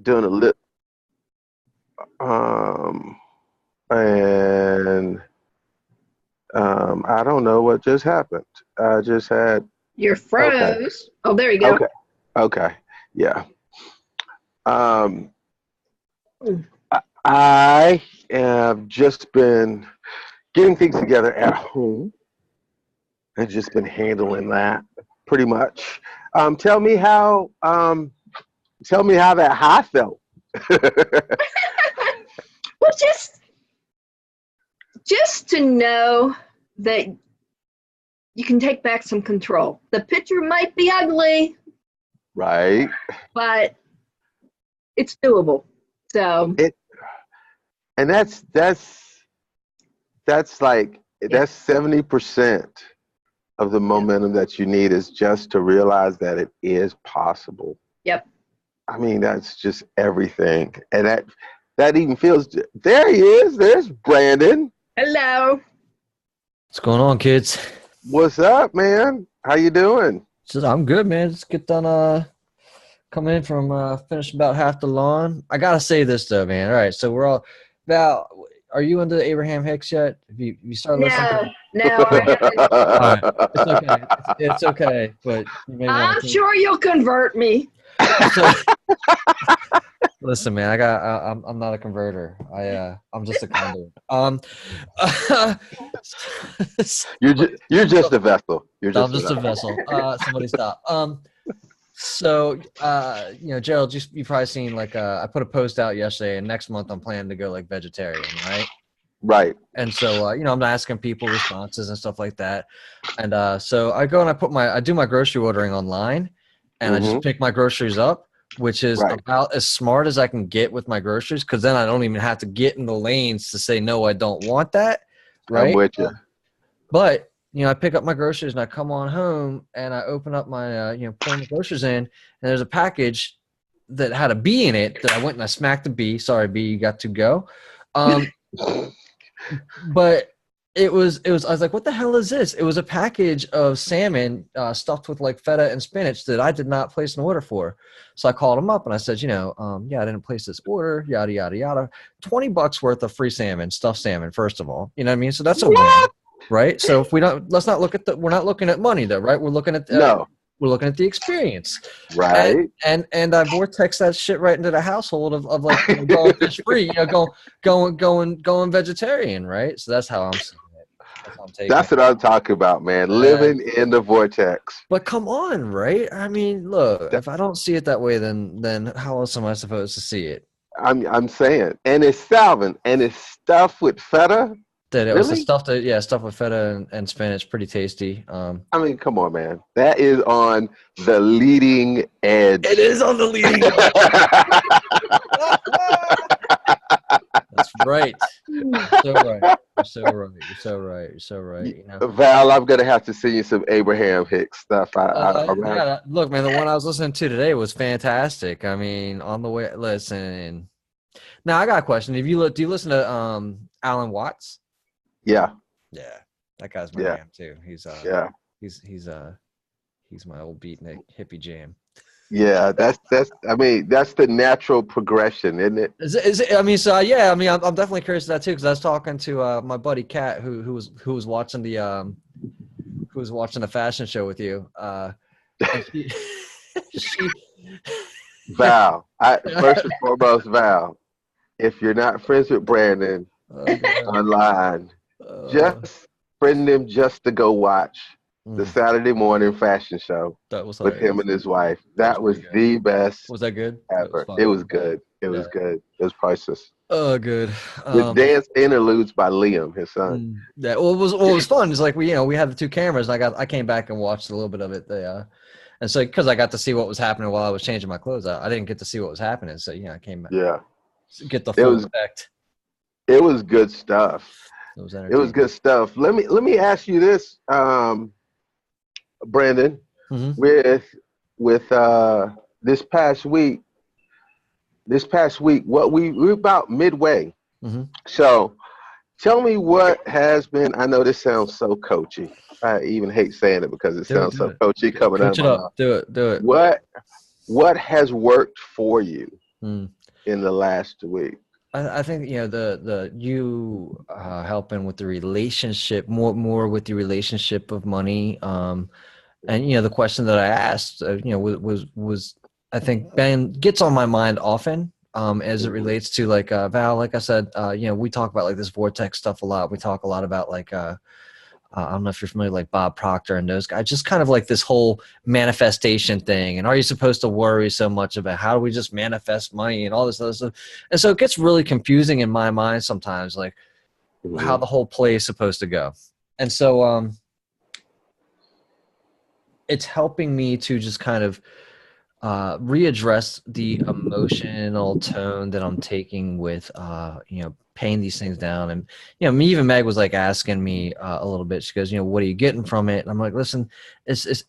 doing a lip, um, and I don't know what just happened. I just had You're okay, froze. Oh, there you go. okay, okay, yeah. Um, Mm. I have just been getting things together at home. I've just been handling that pretty much. Tell me how. Tell me how that high felt. Well, just to know that you can take back some control. The picture might be ugly, Right. but it's doable. So It and that's like yeah, that's 70% of the yep, momentum that you need is just to realize that it is possible. yep. I mean, that's just everything. And that even feels there he is. There's Brandon. Hello. What's going on, kids? What's up, man? How you doing? I'm good, man. Just get done coming in from finishing about half the lawn. I gotta say this though, man. All right, so we're all about. Are you into Abraham Hicks yet? Have you started listening to No, him? no, I haven't. All right, it's okay. It's okay, but you may want I'm to. sure you'll convert me. So, listen, man. I'm not a converter. I'm just a conduit. You're just a vessel. You're I'm just a just a vessel. vessel. Somebody stop. So, Gerald, you've probably seen like I put a post out yesterday, and next month I'm planning to go like vegetarian, right? Right. And so, I'm asking people responses and stuff like that. And so I go and I do my grocery ordering online, and I just Mm-hmm. pick my groceries up, which is Right. about as smart as I can get with my groceries, because then I don't even have to get in the lanes to say no, I don't want that, I'm right? with you. But I pick up my groceries and I come on home and I open up my, pour my groceries in, and there's a package that had a bee in it that I went and I smacked the bee. Sorry, bee, you got to go. But it was. I was like, what the hell is this? It was a package of salmon stuffed with like feta and spinach that I did not place an order for. So I called them up and I said, yeah, I didn't place this order. Yada yada yada. $20 worth of free salmon, stuffed salmon. First of all, you know what I mean. So that's a win. Right. So if we don't, let's not look at we're not looking at money though, right? We're looking at No. we're looking at the experience. Right. And I vortex that shit right into the household of like going fish free, going vegetarian, right? So that's how I'm seeing it. That's how I'm taking That's it. what I'm talking about, man. Living in the vortex. But come on, right? I mean, look, That- if I don't see it that way, then how else am I supposed to see it? I'm saying, and it's salmon, and it's stuffed with feta. That it was the Really? stuff stuff with feta and spinach, pretty tasty. I mean, come on, man. That is on the leading edge. It is on the leading edge. That's right. You're so right. You're so right. You're so right. You're so right. Val, I'm gonna have to send you some Abraham Hicks stuff. Look, man, the one I was listening to today was fantastic. I mean, on the way, listen. Now I got a question. Do you listen to Alan Watts? Yeah. Yeah, that guy's my jam too. He's my old beatnik hippie jam. Yeah, that's the natural progression, isn't it? Is it? I mean, so yeah. I mean, I'm definitely curious to that too, because I was talking to my buddy Kat, who was watching the fashion show with you. And she Val, first and foremost, Val, if you're not friends with Brandon online, just friend him just to go watch the Saturday morning fashion show with him and his wife. That was the best. Was that good? Ever. It was good. It was good. It was priceless. Oh, good. With dance interludes by Liam, his son. Yeah. Well, it was fun. It's like we had the two cameras. And I came back and watched a little bit of it. And so because I got to see what was happening while I was changing my clothes, I didn't get to see what was happening. So I came back. Yeah. Get the full effect. It was good stuff. It was good stuff. Let me ask you this, Brandon, with this past week, what we're about midway. So tell me what has been, I know this sounds so coachy. I even hate saying it because it sounds so coachy coming out of my mouth. Do it. What has worked for you in the last week. I think, you know, you helping with the relationship, more with the relationship of money. And, you know, the question that I asked, you know, was I think Ben gets on my mind often, as it relates to like, Val, like I said, you know, we talk about like this vortex stuff a lot. We talk a lot about like, I don't know if you're familiar with like Bob Proctor and those guys, just kind of like this whole manifestation thing. And are you supposed to worry so much about how do we just manifest money and all this other stuff? And so it gets really confusing in my mind sometimes, like how the whole play is supposed to go. And so it's helping me to just kind of readdress the emotional tone that I'm taking with, you know, paying these things down. And, you know, me, even Meg was like asking me a little bit. She goes, you know, what are you getting from it? And I'm like, listen, it's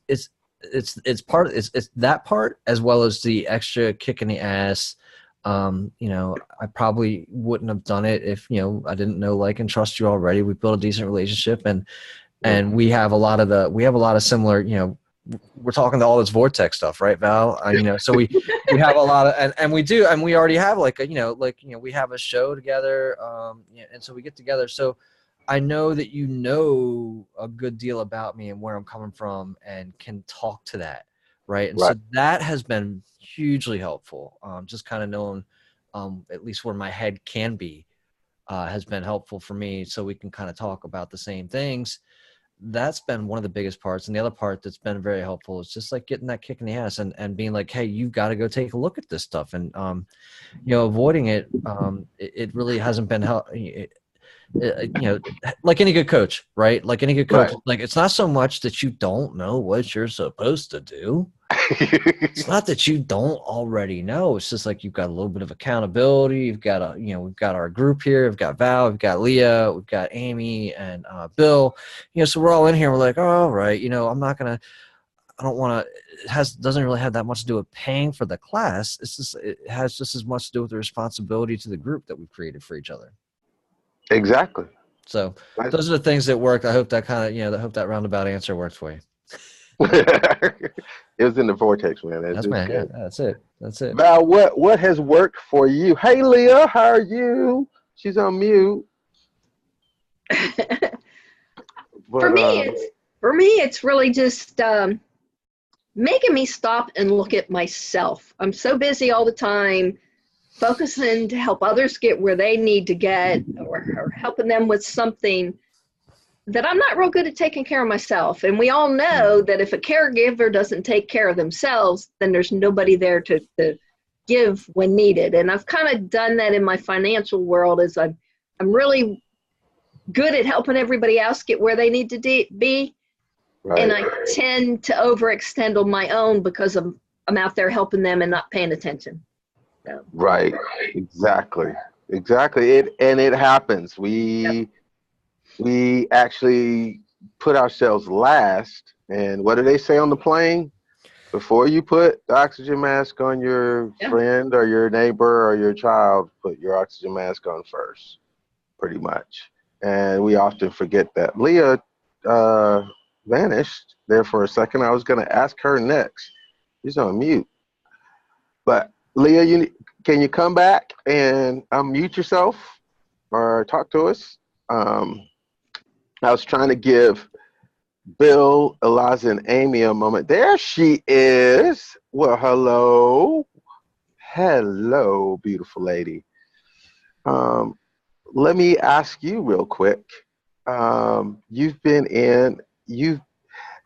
that part as well as the extra kick in the ass. You know, I probably wouldn't have done it if, you know, I didn't know, like, and trust you already. We built a decent relationship, and we have a lot of similar, you know, we're talking to all this vortex stuff, right, Val? You know, so we have a lot of, and we already have like a, you know, we have a show together, yeah, and so we get together. So I know that you know a good deal about me and where I'm coming from and can talk to that, right? And so that has been hugely helpful. Just kind of knowing at least where my head can be has been helpful for me, so we can kind of talk about the same things. That's been one of the biggest parts. And the other part that's been very helpful is just like getting that kick in the ass and being like, hey, you've got to go take a look at this stuff. And, you know, avoiding it, it really hasn't been you know, like any good coach, right? Like any good coach, like it's not so much that you don't know what you're supposed to do. It's not that you don't already know. It's just like you've got a little bit of accountability. You've got we've got our group here. We've got Val, we've got Leah, we've got Amy and Bill. You know, so we're all in here. We're like, oh, all right, you know, I don't want to. Doesn't really have that much to do with paying for the class. It has just as much to do with the responsibility to the group that we've created for each other. Exactly. So those are the things that work. I hope that I hope that roundabout answer works for you. It was in the vortex, man. That's man. Yeah, that's it. That's it. Val, what has worked for you? Hey, Leah, how are you? She's on mute. For me, it's really just making me stop and look at myself. I'm so busy all the time, focusing to help others get where they need to get, or helping them with something, that I'm not real good at taking care of myself. And we all know that if a caregiver doesn't take care of themselves, then there's nobody there to give when needed. And I've kind of done that in my financial world, as I'm really good at helping everybody else get where they need to be. Right. And I tend to overextend on my own because I'm out there helping them and not paying attention. So. Right. Exactly. It happens. We actually put ourselves last. And what do they say on the plane? Before you put the oxygen mask on your friend or your neighbor or your child, put your oxygen mask on first, pretty much. And we often forget that. Leah vanished there for a second. I was going to ask her next. She's on mute. But Leah, can you come back and unmute yourself or talk to us? I was trying to give Bill, Eliza, and Amy a moment. There she is. Well, hello. Hello, beautiful lady. Let me ask you real quick. You've been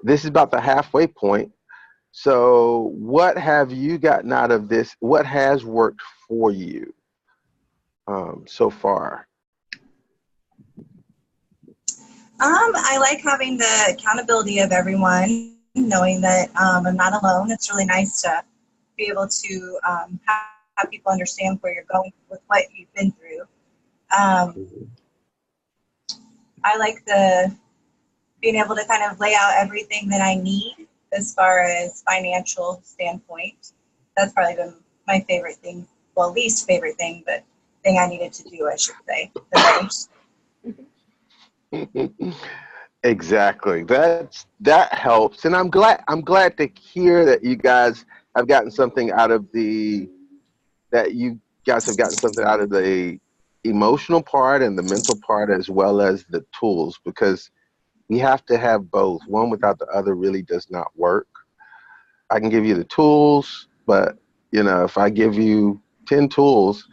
this is about the halfway point. So what have you gotten out of this? What has worked for you so far? I like having the accountability of everyone, knowing that I'm not alone. It's really nice to be able to have people understand where you're going with what you've been through. I like being able to kind of lay out everything that I need as far as financial standpoint. That's probably been my favorite thing. Well, least favorite thing, but thing I needed to do, I should say, the most. Exactly. That helps, and I'm glad to hear that you guys have gotten something out of the that you guys have gotten something out of the emotional part and the mental part as well as the tools, because we have to have both. One without the other really does not work. I can give you the tools, but if I give you 10 tools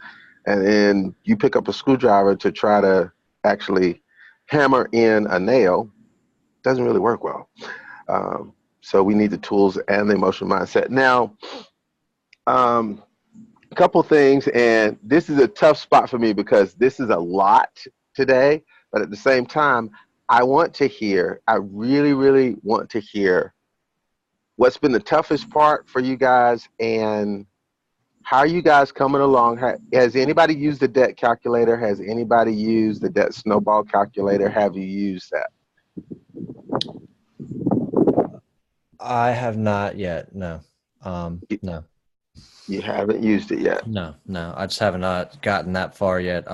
and then you pick up a screwdriver to try to actually hammer in a nail, it doesn't really work well. So we need the tools and the emotional mindset. Now, a couple things, and this is a tough spot for me because this is a lot today, but at the same time, I really, really want to hear what's been the toughest part for you guys and how are you guys coming along? Has anybody used the debt calculator? Has anybody used the debt snowball calculator? Have you used that? I have not yet. No. No. You haven't used it yet? No. I just have not gotten that far yet.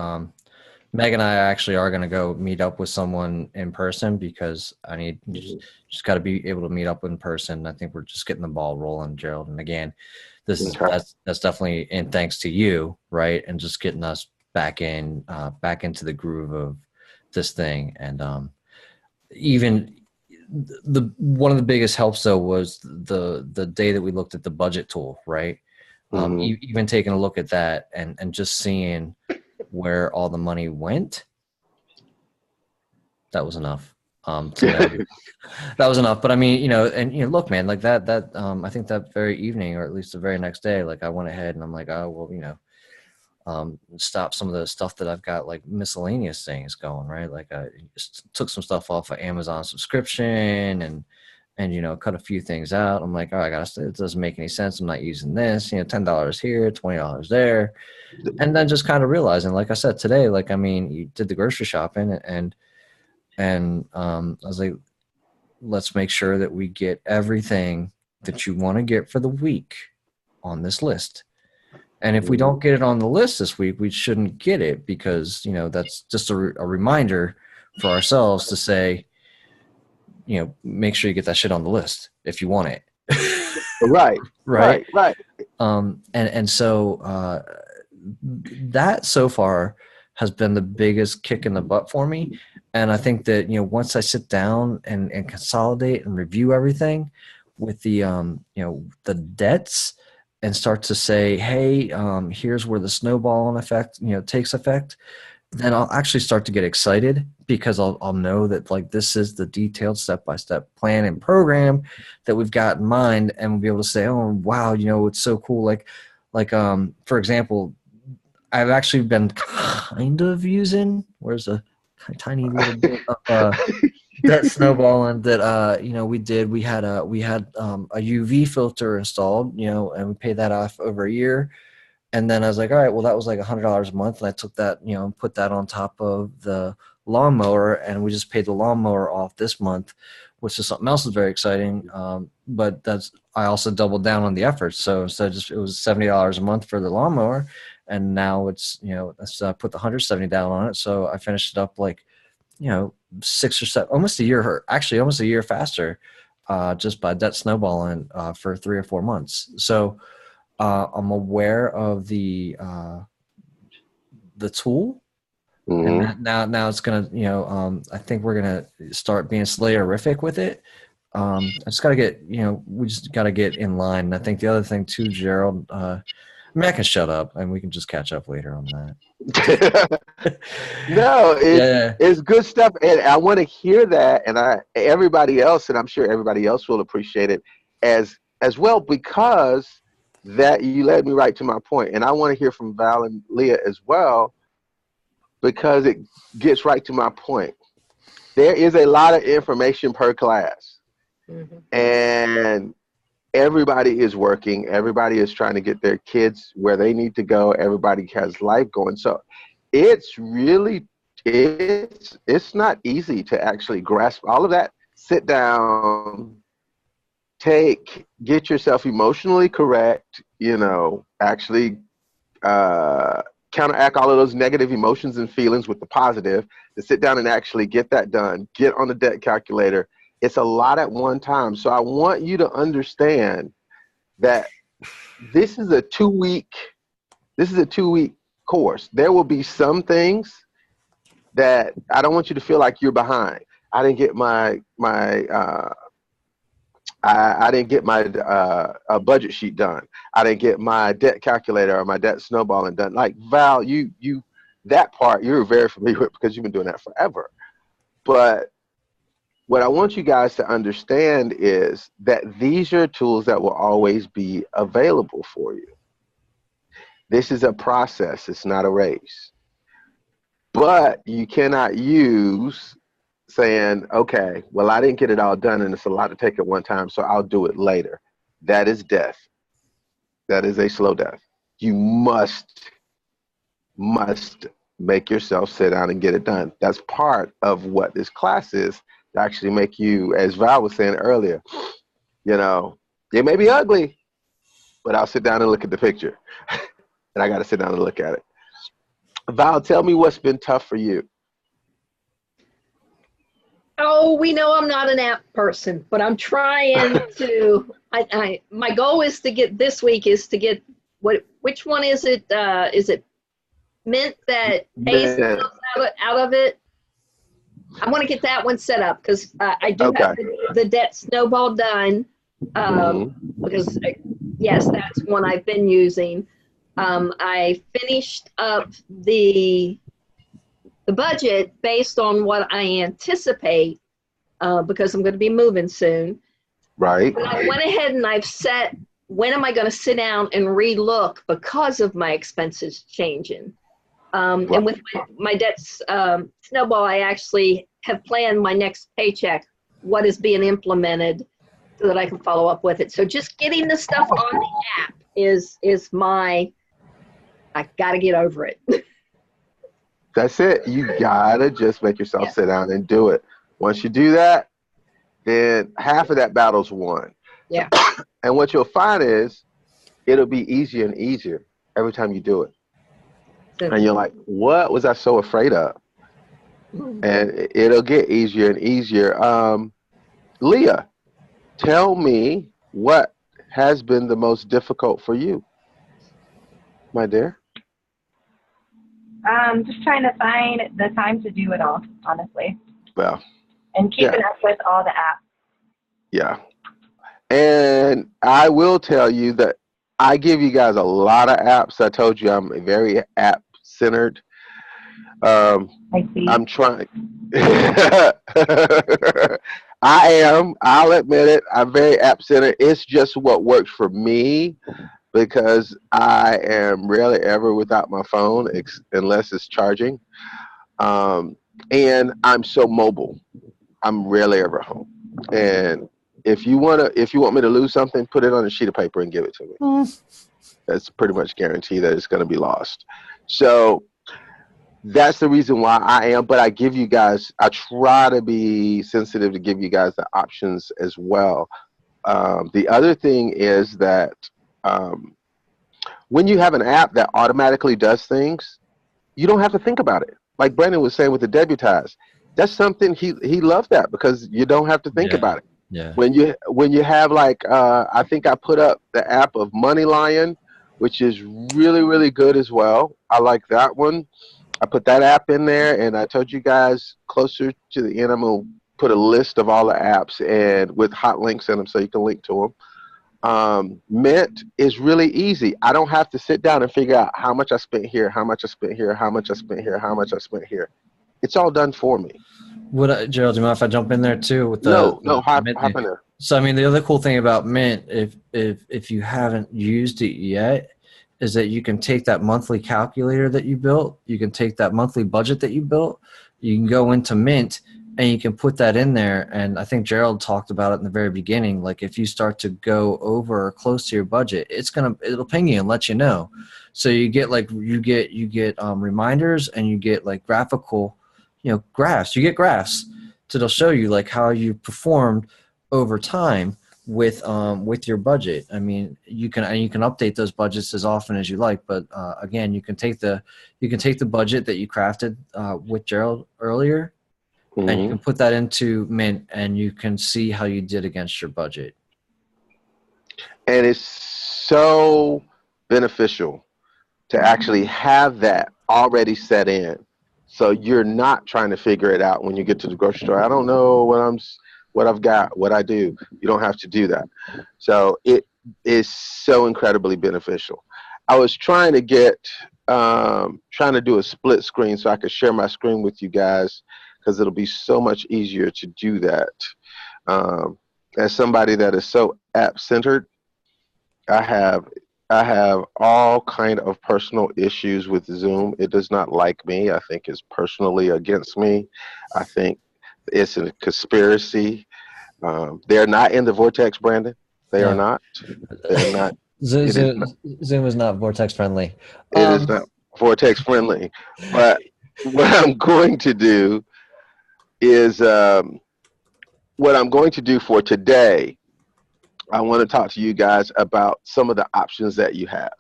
Meg and I actually are going to go meet up with someone in person because I need just got to be able to meet up in person. I think we're just getting the ball rolling, Gerald. And again, that's definitely in thanks to you, right? And just getting us back into the groove of this thing. And even one of the biggest helps though was the day that we looked at the budget tool, right? Even taking a look at that and just seeing where all the money went, that was enough. That was enough. But I mean, look, man, like that I think that very evening, or at least the very next day, like I went ahead and I'm like, oh, well, stop some of the stuff that I've got, like miscellaneous things going, right? Like I just took some stuff off of Amazon subscription and cut a few things out. I'm like, all right, it doesn't make any sense. I'm not using this, $10 here, $20 there. And then just kind of realizing, like I said today, like, I mean, you did the grocery shopping and I was like, let's make sure that we get everything that you want to get for the week on this list. And if we don't get it on the list this week, we shouldn't get it because, that's just a reminder for ourselves to say, make sure you get that shit on the list if you want it. Right. And so that so far has been the biggest kick in the butt for me. And I think that, once I sit down and consolidate and review everything with the, the debts and start to say, hey, here's where the snowball effect, takes effect, then I'll actually start to get excited because I'll know that like this is the detailed step-by-step plan and program that we've got in mind, and we'll be able to say, oh wow, it's so cool. Like for example, I've actually been kind of using where's a tiny little bit of that snowballing that we had a UV filter installed, and we paid that off over a year. And then I was like, all right, well, that was like $100 a month. And I took that, and put that on top of the lawnmower, and we just paid the lawnmower off this month, which is something else that's very exciting. But I also doubled down on the efforts. So instead it was $70 a month for the lawnmower. And now it's, let's put the $170 down on it. So I finished it up like, 6 or 7, almost a year faster, just by debt snowballing for 3 or 4 months. So I'm aware of the tool, and now it's gonna, I think we're gonna start being Slayerific with it. I just gotta get, we just gotta get in line. And I think the other thing too, Gerald, I can shut up and we can just catch up later on that. No, it's good stuff, and I want to hear that, and everybody else, and I'm sure everybody else will appreciate it as well, because that you led me right to my point, and I want to hear from Val and Leah as well, because it gets right to my point. There is a lot of information per class, and everybody is working. Everybody is trying to get their kids where they need to go. Everybody has life going. So it's really, it's not easy to actually grasp all of that. Sit down, get yourself emotionally correct, actually counteract all of those negative emotions and feelings with the positive, to sit down and actually get that done, get on the debt calculator. It's a lot at one time. So I want you to understand that this is a 2-week This is a 2-week course. There will be some things that I don't want you to feel like you're behind. I didn't get my budget sheet done. I didn't get my debt calculator or my debt snowballing done. Like Val, you that part you're very familiar with because you've been doing that forever. But what I want you guys to understand is that these are tools that will always be available for you. This is a process. It's not a race. But you cannot use saying, okay, well, I didn't get it all done and it's a lot to take at one time, so I'll do it later. That is death. That is a slow death. You must make yourself sit down and get it done. That's part of what this class is, to actually make you, as Val was saying earlier, you know, it may be ugly, but I'll sit down and look at the picture. And I got to sit down and look at it. Val, tell me what's been tough for you. Oh, we know I'm not an app person, but I'm trying to. My goal is to get this week is to get which one is it? Is it Mint that pays out of it? I want to get that one set up because I do have the debt snowball done. Because yes, that's one I've been using. I finished up the budget based on what I anticipate because I'm going to be moving soon. Right. But I went ahead and I've set when am I going to sit down and relook because of my expenses changing. And with my debts snowball, I actually have planned my next paycheck, what is being implemented so that I can follow up with it. So just getting the stuff on the app is my, I got to get over it. That's it. You gotta just make yourself sit down and do it. Once you do that, then half of that battle's won. Yeah. And what you'll find is it'll be easier and easier every time you do it. And you're like, what was I so afraid of? And it'll get easier and easier. Leah, tell me what has been the most difficult for you, my dear? Just trying to find the time to do it all, honestly. Well. And keeping up with all the apps. Yeah. And I will tell you that I give you guys a lot of apps. I told you I'm very app-centered. I see. I'm trying. I am. I'll admit it. I'm very app-centered. It's just what works for me because I am rarely ever without my phone unless it's charging. And I'm so mobile. I'm rarely ever home. And if you want me to lose something, put it on a sheet of paper and give it to me. That's pretty much guaranteed that it's going to be lost. So that's the reason why I am. But I try to be sensitive to give you guys the options as well. The other thing is that when you have an app that automatically does things, you don't have to think about it. Like Brandon was saying with the debutize, that's something he loves that because you don't have to think about it. Yeah. When you have like I think I put up the app of Money Lion, which is really, really good as well. I like that one. I put that app in there, and I told you guys closer to the end I'm gonna put a list of all the apps and with hot links in them so you can link to them. Mint is really easy. I don't have to sit down and figure out how much I spent here, how much I spent here, how much I spent here, how much I spent here. It's all done for me. Gerald, do you mind if I jump in there too? With No, hop in there. So I mean, the other cool thing about Mint, if you haven't used it yet, is that you can take that monthly calculator that you built, you can take that monthly budget that you built, you can go into Mint and you can put that in there. And I think Gerald talked about it in the very beginning. Like if you start to go over or close to your budget, it'll ping you and let you know. So you get reminders and you get like graphical, graphs. You get graphs that'll show you like how you performed over time with your budget. I mean, you can update those budgets as often as you like, but again, you can take the budget that you crafted with Gerald earlier, and you can put that into Mint, and you can see how you did against your budget. And it's so beneficial to actually have that already set in. So you're not trying to figure it out when you get to the grocery store. I don't know what I've got, what I do. You don't have to do that. So it is so incredibly beneficial. I was trying to trying to do a split screen so I could share my screen with you guys, because it'll be so much easier to do that. As somebody that is so app centered, I have I have all kind of personal issues with Zoom. It does not like me. I think it's personally against me. I think it's a conspiracy. They're not in the vortex, Brandon. They are No. not. They're not. It is not. Zoom is not vortex friendly. It is not vortex friendly. But what I'm going to do is what I'm going to do for today. I want to talk to you guys about some of the options that you have.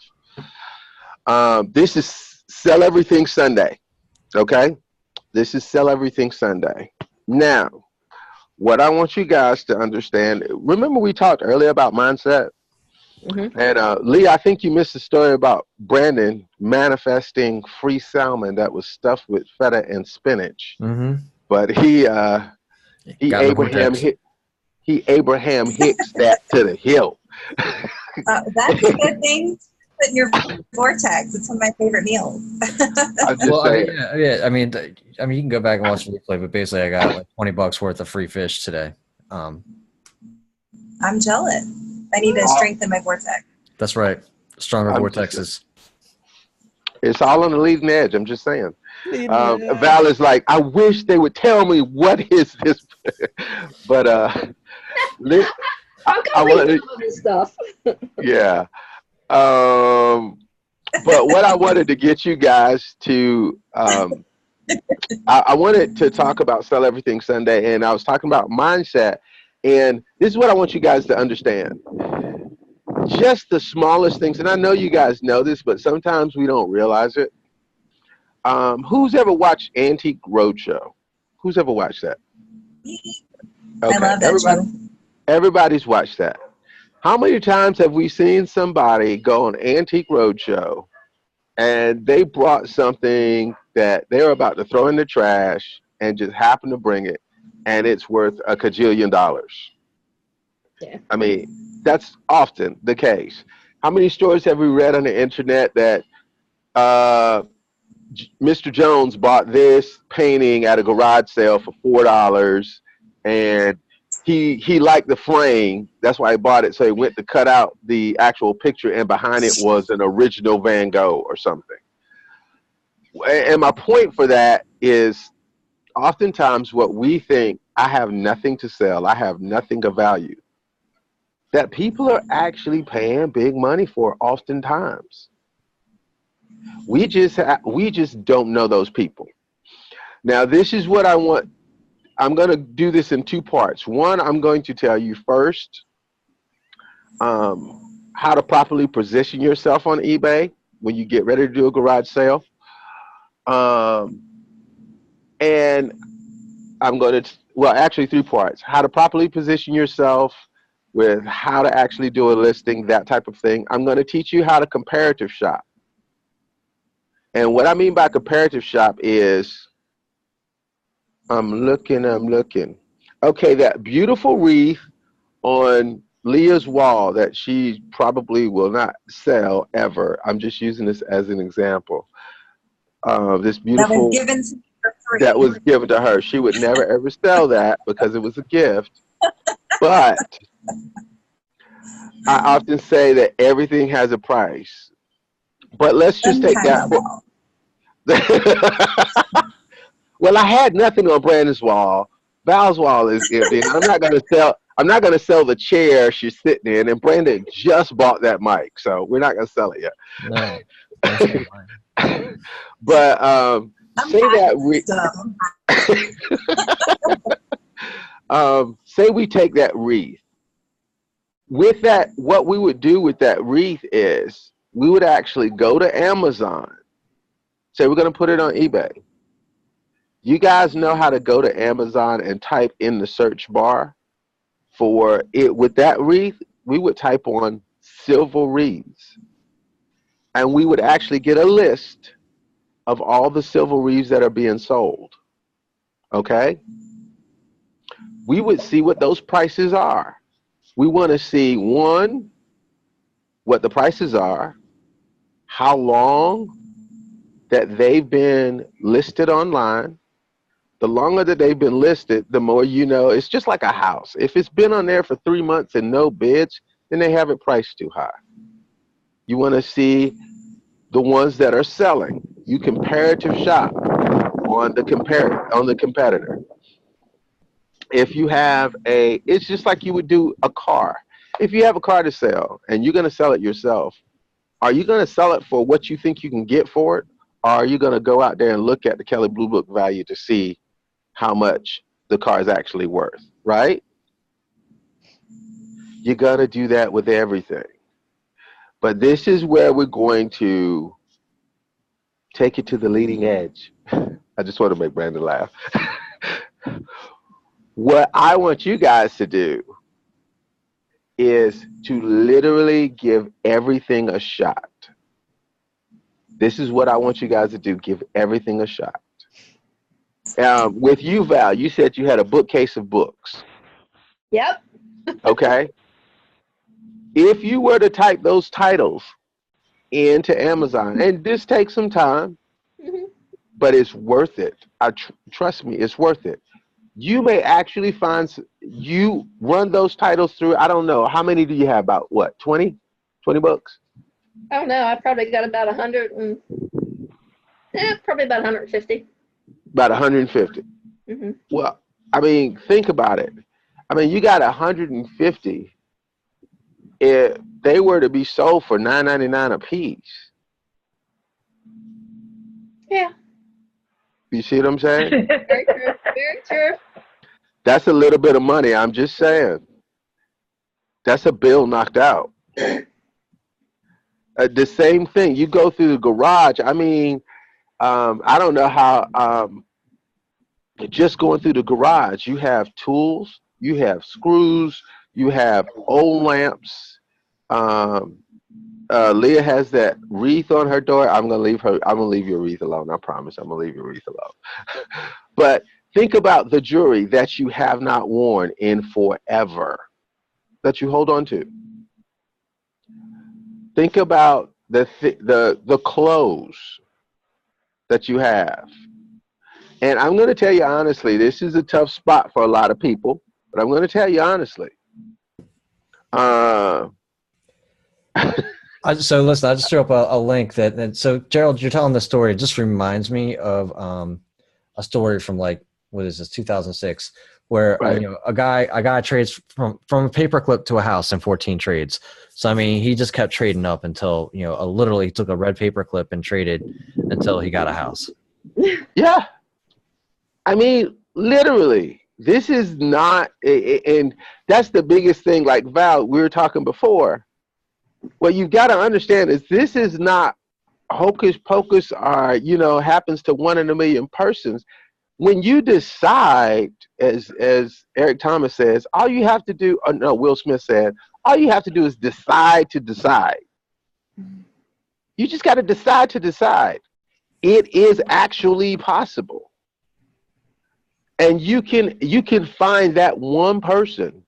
This is Sell Everything Sunday, okay? This is Sell Everything Sunday. Now, what I want you guys to understand, remember we talked earlier about mindset? Mm-hmm. And Lee, I think you missed the story about Brandon manifesting free salmon that was stuffed with feta and spinach. Mm-hmm. But he Abraham Hicks that to the hill. That's a good thing. Put in your vortex. It's one of my favorite meals. I'm just saying. I mean, you can go back and watch the replay, but basically, I got like $20 worth of free fish today. I'm jealous. I need to strengthen my vortex. That's right. Stronger vortexes. It's all on the leading edge. I'm just saying. Val is like, I wish they would tell me what is this, but I'm going to all this stuff. Yeah. But what I wanted to get you guys to, I wanted to talk about Sell Everything Sunday, and I was talking about mindset, and this is what I want you guys to understand. Just the smallest things, and I know you guys know this, but sometimes we don't realize it. Who's ever watched Antique Roadshow? Who's ever watched that? Okay. I love that show. Everybody's watched that. How many times have we seen somebody go on Antique Roadshow and they brought something that they were about to throw in the trash and just happened to bring it, and it's worth $1 kajillion? Yeah. I mean, that's often the case. How many stories have we read on the internet that Mr. Jones bought this painting at a garage sale for $4, and he liked the frame, that's why he bought it, so he went to cut out the actual picture, and behind it was an original Van Gogh or something. And my point for that is, oftentimes what we think, I have nothing to sell, I have nothing of value, that people are actually paying big money for oftentimes. We just don't know those people. Now, this is what I want. I'm going to do this in two parts. One, I'm going to tell you first how to properly position yourself on eBay when you get ready to do a garage sale. And I'm going to, well, actually 3 parts. How to properly position yourself, with how to actually do a listing, that type of thing. I'm going to teach you how to comparative shop. And what I mean by comparative shop is, I'm looking. Okay, that beautiful wreath on Leah's wall that she probably will not sell ever. I'm just using this as an example. This beautiful, that was given to her. She would never ever sell that because it was a gift. But I often say that everything has a price. But let's just take that. Well, I had nothing on Brandon's wall. Val's wall is empty. I'm not going to sell the chair she's sitting in. And Brandon just bought that mic, so we're not going to sell it yet. No. But say we take that wreath. With that, what we would do with that wreath is we would actually go to Amazon. Say we're going to put it on eBay. You guys know how to go to Amazon and type in the search bar for it. With that wreath, we would type on silver wreaths. and we would actually get a list of all the Silver Reeves that are being sold. Okay? We would see what those prices are. We want to see, one, what the prices are, how long that they've been listed online. The longer that they've been listed, the more you know. It's just like a house. If it's been on there for 3 months and no bids, then they have it priced too high. You want to see the ones that are selling. You comparative shop on the competitor. If you have it's just like you would do a car. If you have a car to sell and you're going to sell it yourself, are you going to sell it for what you think you can get for it? Or are you going to go out there and look at the Kelley Blue Book value to see how much the car is actually worth, right? You got to do that with everything. But this is where we're going to take it to the leading edge. I just want to make Brandon laugh. What I want you guys to do is to literally give everything a shot. This is what I want you guys to do. Give everything a shot. With you, Val, you said you had a bookcase of books. Yep. Okay. If you were to type those titles into Amazon, and this takes some time, but it's worth it. Trust me, it's worth it. You may actually find, you run those titles through, I don't know, how many do you have? About what, 20 books? I don't know. I probably got about 100 and, probably about 150. About 150. Mm-hmm. Well, I mean, think about it. I mean, you got 150. If they were to be sold for $9.99 a piece. Yeah. You see what I'm saying? Very true. Very true. That's a little bit of money. I'm just saying. That's a bill knocked out. The same thing. You go through the garage. I mean, I don't know how. Just going through the garage, you have tools, you have screws, you have old lamps. Leah has that wreath on her door. I'm gonna leave your wreath alone. I promise. I'm gonna leave your wreath alone. But think about the jewelry that you have not worn in forever, that you hold on to. Think about the clothes that you have. And I'm going to tell you honestly, this is a tough spot for a lot of people, but I'm going to tell you honestly. So listen, I just threw up a link so Gerald, you're telling the story. It just reminds me of a story from like, what is this, 2006, where right. A guy trades from a paperclip to a house in 14 trades. So I mean, he just kept trading up until literally took a red paperclip and traded until he got a house. Yeah, I mean, literally. This is not, and that's the biggest thing. Like Val, we were talking before. What you've got to understand is this is not hocus pocus or, happens to 1 in a million persons. When you decide, as Eric Thomas says, all you have to do, no, Will Smith said, all you have to do is decide to decide. You just got to decide to decide. It is actually possible. And you can find that one person,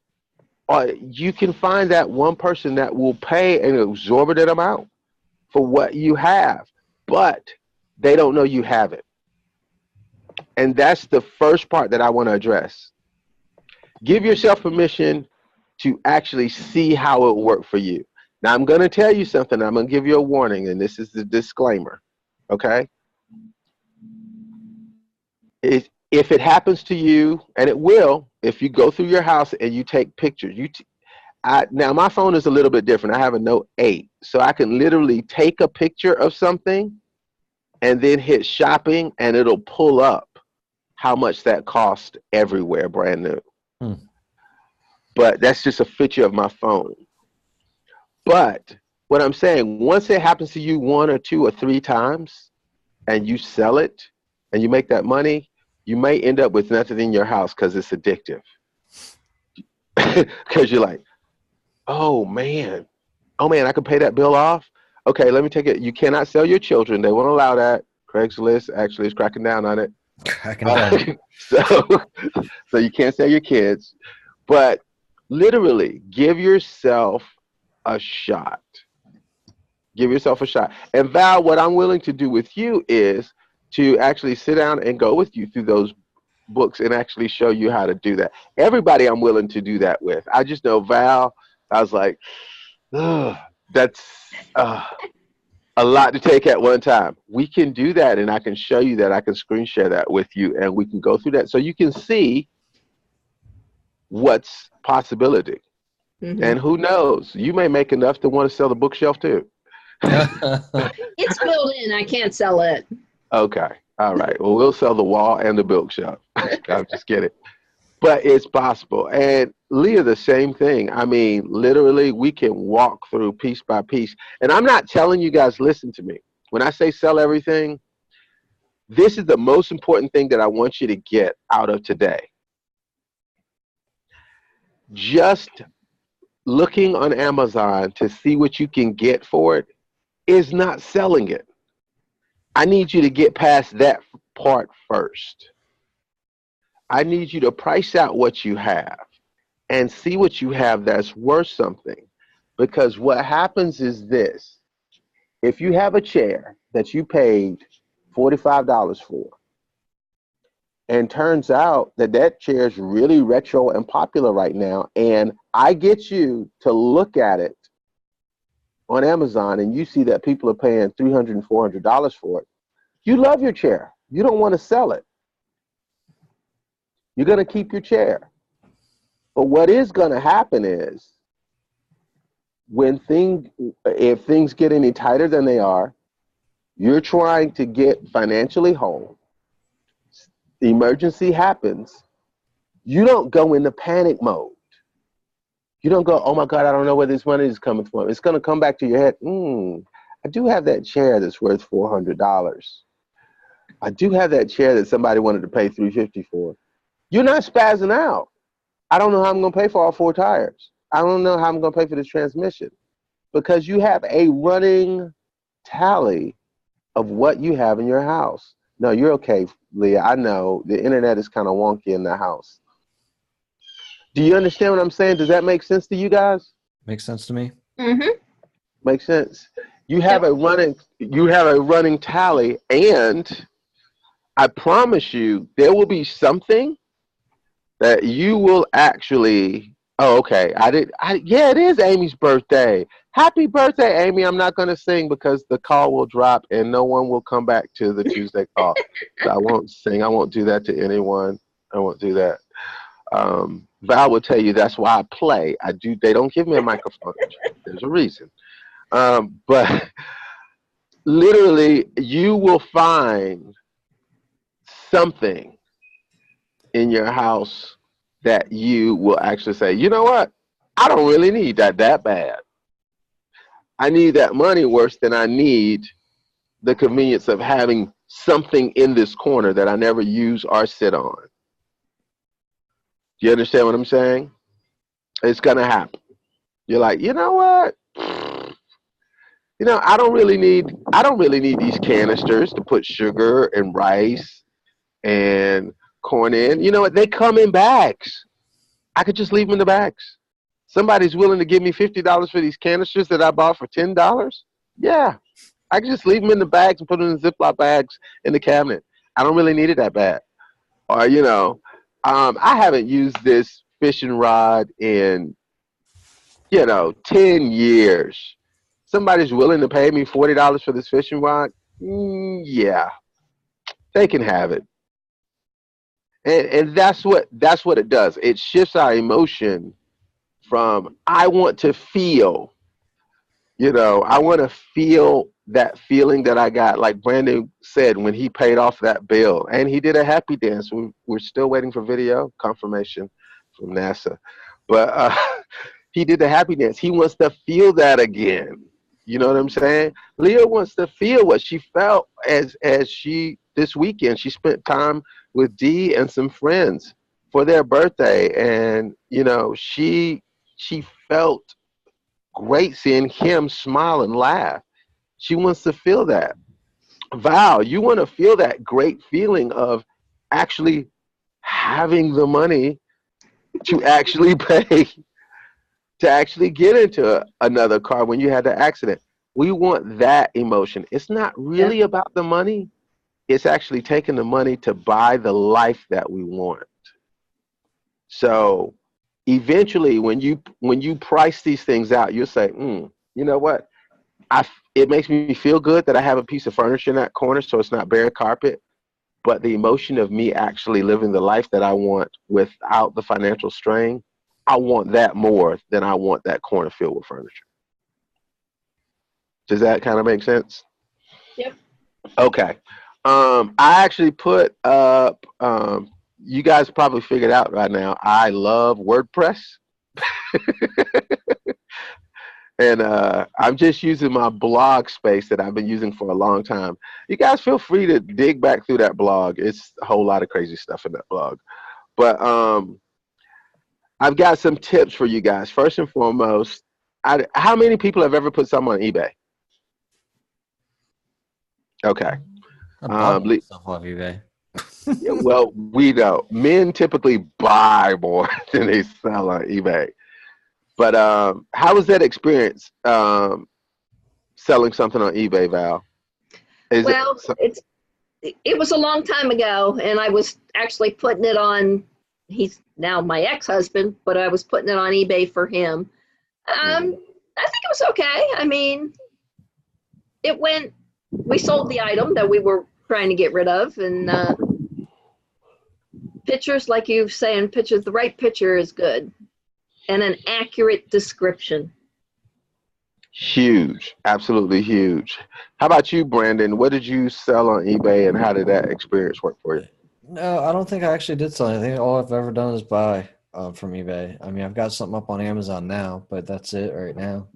or you can find that one person that will pay an exorbitant amount for what you have, but they don't know you have it. And that's the first part that I want to address. Give yourself permission to actually see how it will work for you. Now, I'm going to tell you something. I'm going to give you a warning, and this is the disclaimer, okay? If it happens to you, and it will, if you go through your house and you take pictures, now my phone is a little bit different. I have a Note 8, so I can literally take a picture of something and then hit shopping, and it'll pull up how much that cost everywhere, brand new. But that's just a picture of my phone. But what I'm saying, once it happens to you 1 or 2 or 3 times, and you sell it, and you make that money, you may end up with nothing in your house because it's addictive. Because you're like, oh man, I can pay that bill off. Okay, let me take it. You cannot sell your children. They won't allow that. Craigslist actually is cracking down on it. Cracking down. So, so you can't sell your kids, but literally give yourself a shot. Give yourself a shot. And Val, what I'm willing to do with you is to actually sit down and go with you through those books and actually show you how to do that. Everybody I'm willing to do that with. I just know Val, I was like, ugh, that's a lot to take at one time. We can do that, and I can show you that. I can screen share that with you, and we can go through that so you can see what's possibility. Mm-hmm. And who knows, you may make enough to want to sell the bookshelf too. It's built in. I can't sell it. Okay. All right. Well, we'll sell the wall and the bookshelf. I'm just kidding. But it's possible. And Leah, the same thing. I mean, literally, we can walk through piece by piece. And I'm not telling you guys, listen to me. When I say sell everything, this is the most important thing that I want you to get out of today. Just looking on Amazon to see what you can get for it is not selling it. I need you to get past that part first. I need you to price out what you have and see what you have that's worth something. Because what happens is this. If you have a chair that you paid $45 for, and turns out that that chair is really retro and popular right now, and I get you to look at it on Amazon and you see that people are paying $300 and $400 for it, you love your chair. You don't want to sell it. You're going to keep your chair. But what is going to happen is if things get any tighter than they are, you're trying to get financially whole. The emergency happens. You don't go into panic mode. You don't go, oh my God, I don't know where this money is coming from. It's going to come back to your head. I do have that chair that's worth $400. I do have that chair that somebody wanted to pay $350 for. You're not spazzing out. I don't know how I'm going to pay for all 4 tires. I don't know how I'm going to pay for this transmission. Because you have a running tally of what you have in your house. No, you're okay, Leah. I know the internet is kind of wonky in the house. Do you understand what I'm saying? Does that make sense to you guys? Makes sense to me. Mm-hmm. Makes sense. You have a running tally, and I promise you there will be something that you will actually, oh, okay. Yeah, it is Amy's birthday. Happy birthday, Amy. I'm not going to sing because the call will drop and no one will come back to the Tuesday call. So I won't sing. I won't do that to anyone. I won't do that. Val will tell you that's why I play. They don't give me a microphone. There's a reason. But literally, you will find something in your house that you will actually say, you know what? I don't really need that bad. I need that money worse than I need the convenience of having something in this corner that I never use or sit on. Do you understand what I'm saying? It's going to happen. You're like, you know what? I don't really need these canisters to put sugar and rice and corn in. You know what? They come in bags. I could just leave them in the bags. Somebody's willing to give me $50 for these canisters that I bought for $10. Yeah, I can just leave them in the bags and put them in Ziploc bags in the cabinet. I don't really need it that bad. Or, I haven't used this fishing rod in, 10 years. Somebody's willing to pay me $40 for this fishing rod? Yeah, they can have it. And that's what it does. It shifts our emotion from I want to feel, I want to feel that feeling that I got, like Brandon said when he paid off that bill. And he did a happy dance. We're still waiting for video confirmation from NASA. But he did the happy dance. He wants to feel that again. You know what I'm saying? Leah wants to feel what she felt as she, this weekend, she spent time with Dee and some friends for their birthday. And, she felt great seeing him smile and laugh. She wants to feel that. Val, you want to feel that great feeling of actually having the money to actually pay to actually get into another car when you had the accident. We want that emotion. It's not Yeah. really about the money. It's actually taking the money to buy the life that we want. So eventually when you price these things out, you'll say, you know what? It makes me feel good that I have a piece of furniture in that corner so it's not bare carpet. But the emotion of me actually living the life that I want without the financial strain, I want that more than I want that corner filled with furniture. Does that kind of make sense? Yep. Okay. I actually put up, you guys probably figured out right now, I love WordPress. And I'm just using my blog space that I've been using for a long time. You guys feel free to dig back through that blog. It's a whole lot of crazy stuff in that blog. But I've got some tips for you guys. First and foremost, how many people have ever put something on eBay? Okay. I bought stuff off eBay. Yeah, well, we know men typically buy more than they sell on eBay. But how was that experience selling something on eBay, Val? Well, it was a long time ago, and I was actually putting it on. He's now my ex-husband, but I was putting it on eBay for him. I think it was okay. I mean, it went. We sold the item that we were trying to get rid of, and pictures, like you're saying, the right picture is good, and an accurate description. Huge, absolutely huge. How about you, Brandon? What did you sell on eBay, and how did that experience work for you? No, I don't think I actually did sell anything. All I've ever done is buy from eBay. I mean, I've got something up on Amazon now, but that's it right now.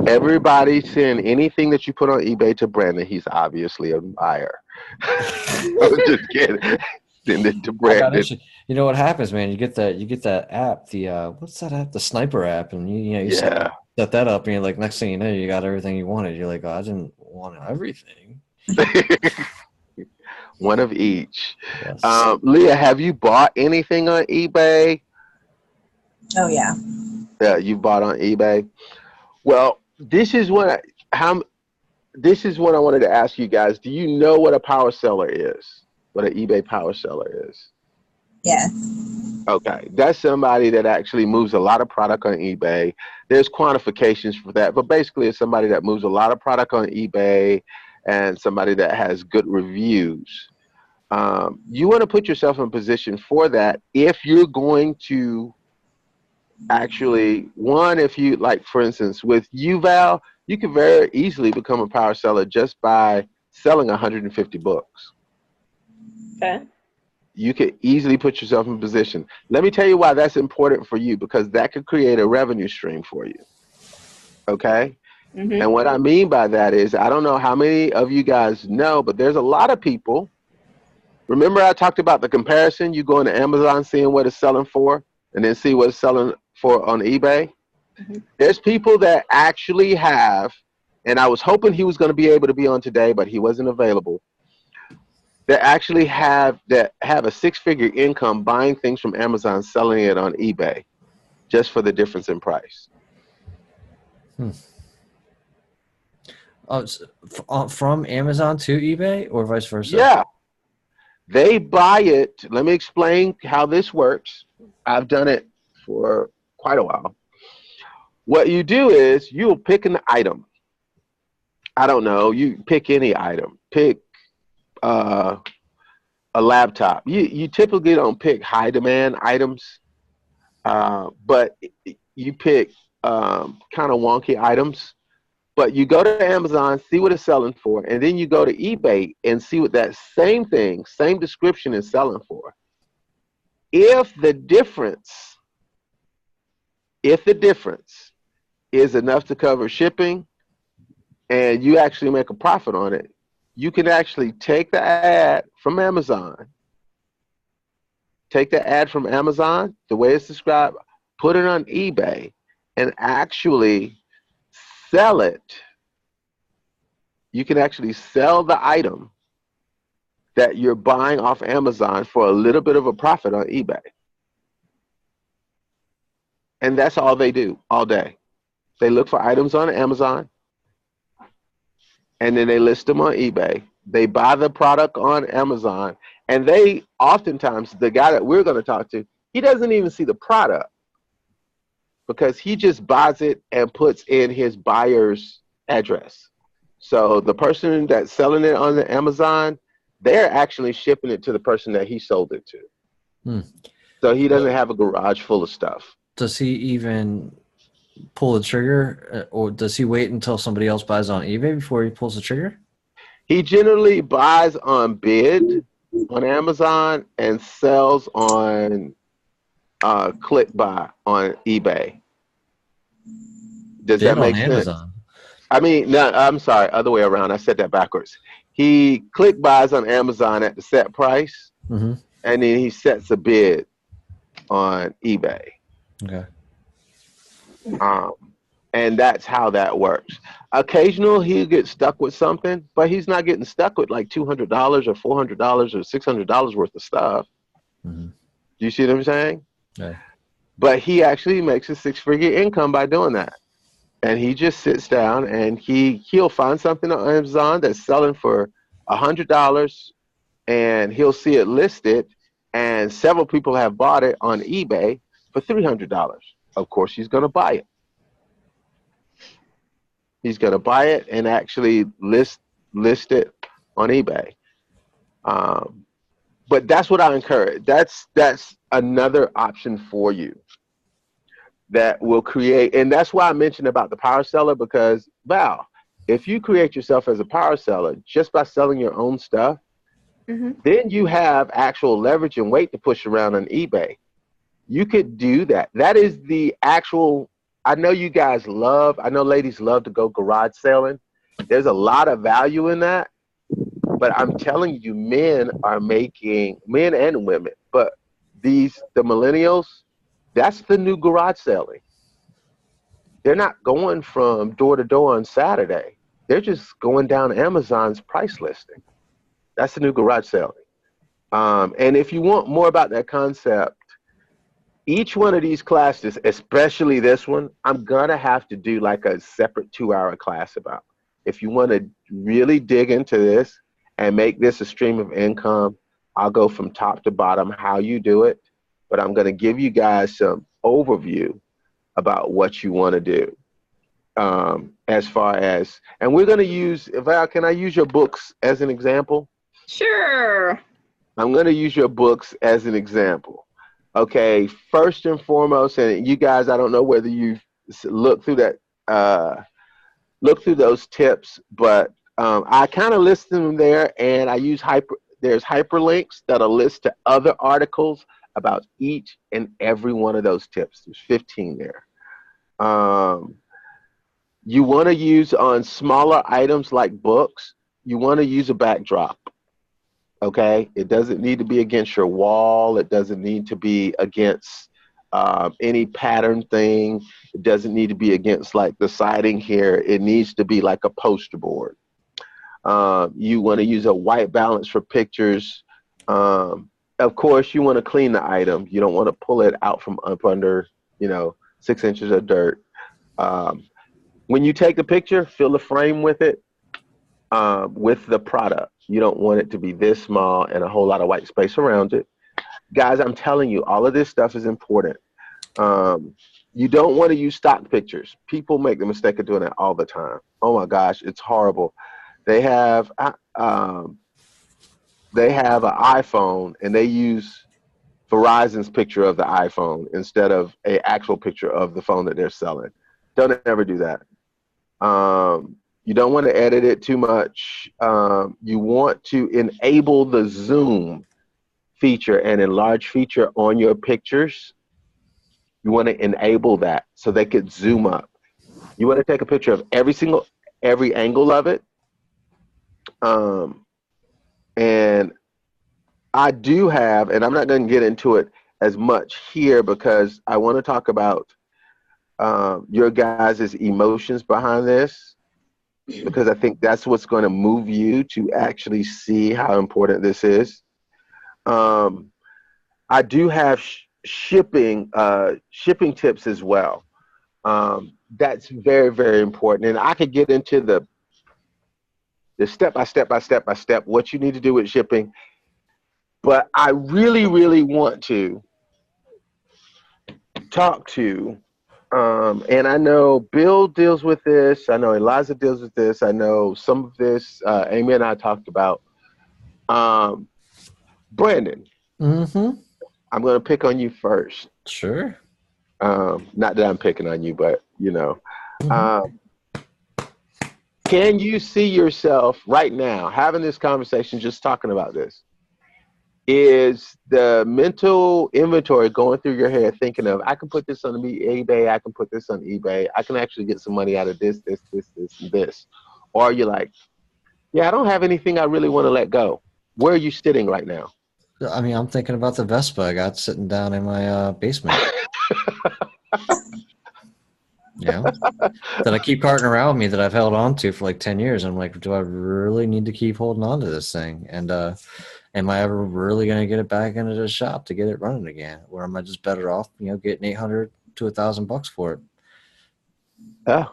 Everybody send anything that you put on eBay to Brandon. He's obviously a buyer. I'm just kidding. Send it to Brandon. You know what happens, man? You get that app, the what's that app? The Sniper app, and you set that up, and you're like, next thing you know, you got everything you wanted. You're like, oh, I didn't want everything. One of each. Yes. Leah, have you bought anything on eBay? Oh yeah. Yeah, you bought on eBay. Well, this is what I wanted to ask you guys. Do you know what a power seller is? What an eBay power seller is? Yes. Okay, that's somebody that actually moves a lot of product on eBay. There's quantifications for that, but basically it's somebody that moves a lot of product on eBay and somebody that has good reviews. You want to put yourself in position for that if you're going to actually, if you, like, for instance, with you, Val, you could very easily become a power seller just by selling 150 books. Okay. You could easily put yourself in position. Let me tell you why that's important for you, because that could create a revenue stream for you. Okay? Mm-hmm. And what I mean by that is, I don't know how many of you guys know, but there's a lot of people. Remember I talked about the comparison? You go into Amazon, seeing what it's selling for, and then see what it's selling for on eBay. Mm-hmm. There's people that actually have, and I was hoping he was going to be able to be on today, but he wasn't available, that actually have a six-figure income buying things from Amazon, selling it on eBay, just for the difference in price. From Amazon to eBay or vice versa? Yeah. They buy it. Let me explain how this works. I've done it for quite a while. What you do is you'll pick an item. I don't know. You pick any item. Pick a laptop. You typically don't pick high demand items, but you pick kind of wonky items. But you go to Amazon, see what it's selling for, and then you go to eBay and see what that same thing, same description is selling for. If the difference is enough to cover shipping and you actually make a profit on it, you can actually take the ad from Amazon, the way it's described, put it on eBay, and actually sell it you can actually sell the item that you're buying off Amazon for a little bit of a profit on eBay. And that's all they do all day. They look for items on Amazon, and then they list them on eBay. They buy the product on Amazon, and they oftentimes, the guy that we're going to talk to, he doesn't even see the product because he just buys it and puts in his buyer's address. So the person that's selling it on the Amazon, they're actually shipping it to the person that he sold it to. So he doesn't have a garage full of stuff. Does he even pull the trigger, or does he wait until somebody else buys on eBay before he pulls the trigger? He generally buys on bid on Amazon and sells on click buy on eBay. Does that make sense? Amazon. I mean, no, I'm sorry, other way around. I said that backwards. He click buys on Amazon at the set price, and then he sets a bid on eBay. Okay. And that's how that works. Occasionally he'll get stuck with something, but he's not getting stuck with like $200 or $400 or $600 worth of stuff. Do you see what I'm saying? Yeah. But he actually makes a six-figure income by doing that. And he just sits down and he'll find something on Amazon that's selling for $100, and he'll see it listed, and several people have bought it on eBay for $300. Of course, he's going to buy it. He's going to buy it and actually list it on eBay. But that's what I encourage. That's another option for you that will create. And that's why I mentioned about the power seller, because, Val, if you create yourself as a power seller just by selling your own stuff, then you have actual leverage and weight to push around on eBay. You could do that. That is the actual. I know you guys I know ladies love to go garage selling. There's a lot of value in that. But I'm telling you, men and women, but the millennials, that's the new garage selling. They're not going from door to door on Saturday. They're just going down Amazon's price listing. That's the new garage selling. And if you want more about that concept, each one of these classes, especially this one, I'm going to have to do like a separate 2-hour class about. If you want to really dig into this and make this a stream of income, I'll go from top to bottom how you do it. But I'm going to give you guys some overview about what you want to do. As far as, and we're going to use, Val, can I use your books as an example? Sure. I'm going to use your books as an example. Okay, first and foremost, and you guys, I don't know whether you've looked through that, look through those tips, but I kind of list them there, and I use there's hyperlinks that'll list to other articles about each and every one of those tips. There's 15 there. You want to use on smaller items like books, you want to use a backdrop. Okay, it doesn't need to be against your wall. It doesn't need to be against any pattern thing. It doesn't need to be against like the siding here. It needs to be like a poster board. You want to use a white balance for pictures. Of course, you want to clean the item. You don't want to pull it out from up under, 6 inches of dirt. When you take a picture, fill the frame with it, with the product. You don't want it to be this small and a whole lot of white space around it. Guys, I'm telling you, all of this stuff is important. You don't want to use stock pictures. People make the mistake of doing that all the time. Oh my gosh, it's horrible. They have an iPhone and they use Verizon's picture of the iPhone instead of an actual picture of the phone that they're selling. Don't ever do that. You don't want to edit it too much. You want to enable the zoom feature and enlarge feature on your pictures. You want to enable that so they could zoom up. You want to take a picture of every angle of it. And I do have, and I'm not going to get into it as much here because I want to talk about your guys' emotions behind this. because I think that's what's going to move you to actually see how important this is. I do have shipping tips as well. That's very, very important. And I could get into the step by step what you need to do with shipping. But I really, really want to talk to, and I know Bill deals with this. I know Eliza deals with this. I know some of this Amy and I talked about. Brandon, Mm-hmm. I'm going to pick on you first. Sure. Not that I'm picking on you, but you know. Mm-hmm. Can you see yourself right now having this conversation, just talking about this? Is the mental inventory going through your head thinking of, I can put this on eBay, I can put this on eBay, I can actually get some money out of this, and this? Or are you like, yeah, I don't have anything I really want to let go? Where are you sitting right now? I mean, I'm thinking about the Vespa I got sitting down in my basement. That I keep carting around with me, that I've held on to for like 10 years. I'm like, do I really need to keep holding on to this thing? And am I ever really going to get it back into the shop to get it running again? Or am I just better off, getting $800 to $1,000 for it? Yeah.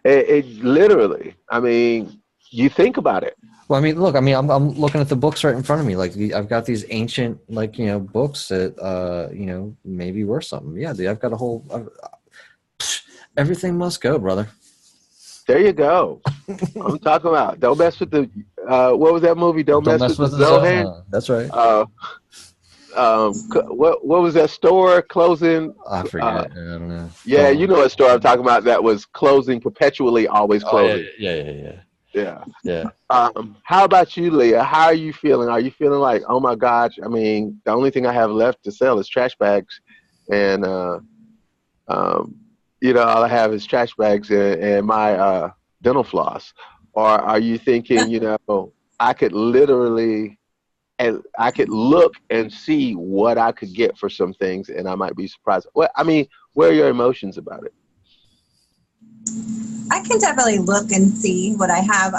It literally, I mean, you think about it. Well, I mean, look, I'm looking at the books right in front of me. Like, I've got these ancient, books that, maybe worth something. Yeah, dude, I've got a whole, everything must go, brother. There you go. I'm talking about, don't mess with the, what was that movie? Don't mess with the Zohan. That's right. What was that store closing? I forget. I don't know. Yeah, you know what store I'm talking about that was closing perpetually, always closing. Yeah. How about you, Leah? How are you feeling? Are you feeling like, oh my gosh, I mean, the only thing I have left to sell is trash bags, and all I have is trash bags and my dental floss? Or are you thinking, I could literally, and I could look and see what I could get for some things, and I might be surprised? Well, I mean, where are your emotions about it? I can definitely look and see what I have.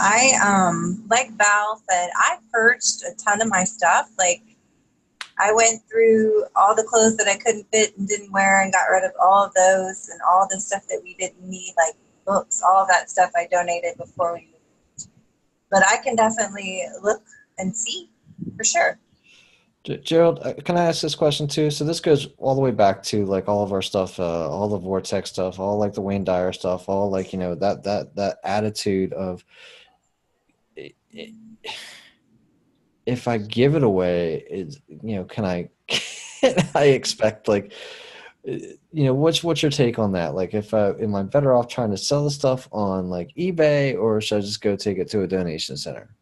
Like Val said, I purged a ton of my stuff. Like, I went through all the clothes that I couldn't fit and didn't wear and got rid of all of those, and all the stuff that we didn't need, like books, all of that stuff I donated before we moved. But I can definitely look and see for sure. Gerald, can I ask this question too? So this goes all the way back to like all of our stuff, all the Vortex stuff, all like the Wayne Dyer stuff, all like, that attitude of, if I give it away, can I expect, like, what's your take on that? Like, am I better off trying to sell the stuff on like eBay, or should I just go take it to a donation center?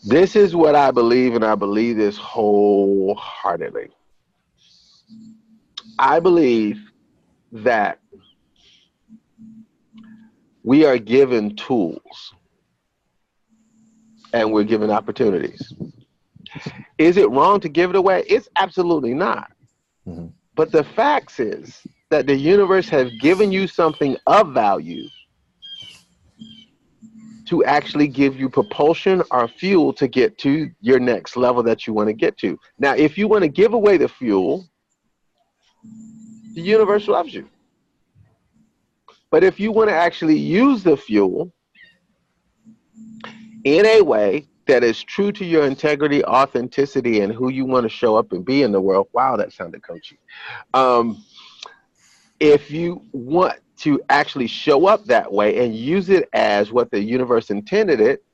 This is what I believe, and I believe this wholeheartedly. I believe that we are given tools and we're given opportunities. Is it wrong to give it away? It's absolutely not. Mm-hmm. But the fact is that the universe has given you something of value to actually give you propulsion or fuel to get to your next level that you want to get to. Now, if you want to give away the fuel, the universe loves you. But if you want to actually use the fuel in a way that is true to your integrity, authenticity, and who you want to show up and be in the world, wow, that sounded coachy. If you want to actually show up that way and use it as what the universe intended it,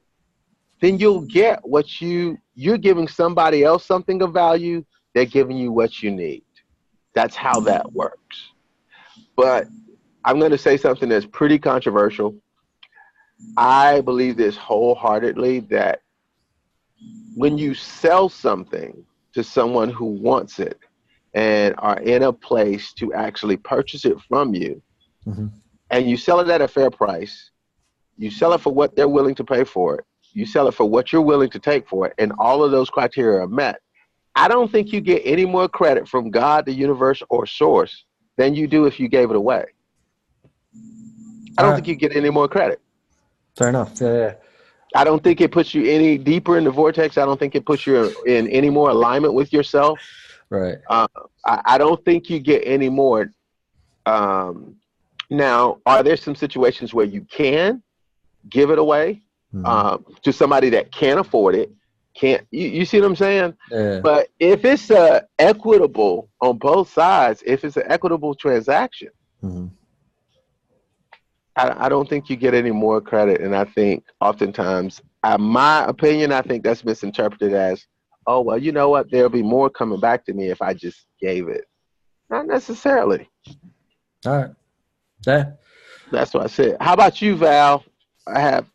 then you'll get what you're giving somebody else something of value, they're giving you what you need. That's how that works. But I'm going to say something that's pretty controversial. I believe this wholeheartedly, that when you sell something to someone who wants it and are in a place to actually purchase it from you, mm-hmm. and you sell it at a fair price, you sell it for what they're willing to pay for it, you sell it for what you're willing to take for it, and all of those criteria are met, I don't think you get any more credit from God, the universe, or source than you do if you gave it away. I don't think you get any more credit. Fair enough. Yeah. I don't think it puts you any deeper in the vortex. I don't think it puts you in any more alignment with yourself. Right. I don't think you get any more. Now, are there some situations where you can give it away to somebody that can't afford it? You see what I'm saying? Yeah. But if it's equitable on both sides, if it's an equitable transaction, I don't think you get any more credit. And I think oftentimes, my opinion, I think that's misinterpreted as, oh, well, you know what? There'll be more coming back to me if I just gave it. Not necessarily. All right. Yeah. That's what I said. How about you, Val? I have.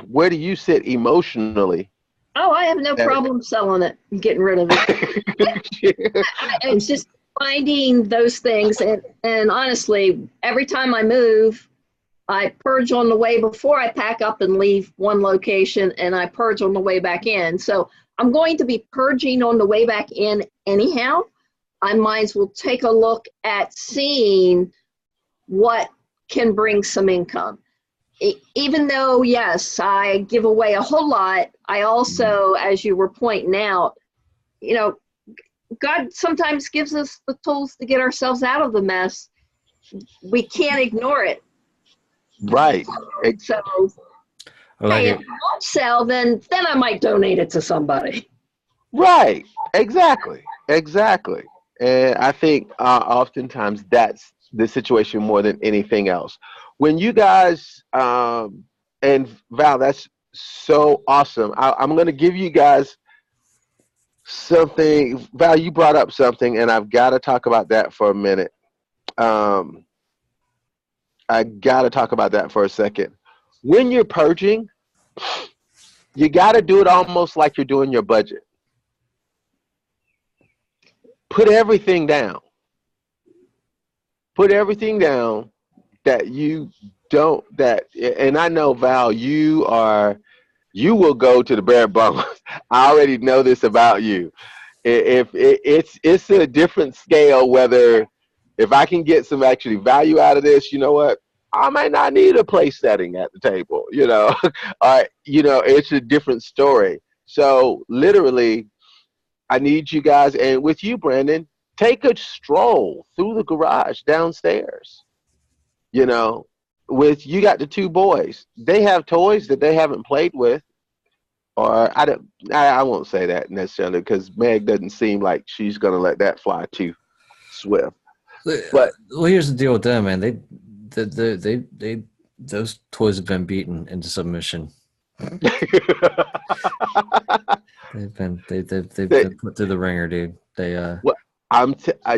Where do you sit emotionally? Oh, I have no problem selling it and getting rid of it. It's just finding those things. And honestly, every time I move, I purge on the way before I pack up and leave one location, and I purge on the way back in. So I'm going to be purging on the way back in anyhow. I might as well take a look at seeing what can bring some income. Even though, yes, I give away a whole lot, I also, as you were pointing out, you know, God sometimes gives us the tools to get ourselves out of the mess. We can't ignore it. Right. So, Like hey, if I won't sell, then I might donate it to somebody. Right. Exactly. And I think oftentimes that's the situation more than anything else. When you guys, and Val, that's so awesome. I'm going to give you guys something. Val, you brought up something, and I've got to talk about that for a minute. I got to talk about that for a second. When you're purging, you got to do it almost like you're doing your budget. Put everything down. Put everything down that you don't, and I know, Val, you will go to the bare bones. I already know this about you. If it's a different scale, whether if I can get some actually value out of this, you know what? I might not need a place setting at the table, it's a different story. So literally, I need you guys, and with you, Brandon, take a stroll through the garage downstairs. With you got the two boys, they have toys that they haven't played with, or I won't say that necessarily because Meg doesn't seem like she's gonna let that fly too swift. But here's the deal with them, man. They those toys have been beaten into submission. They've been put through the ringer, dude.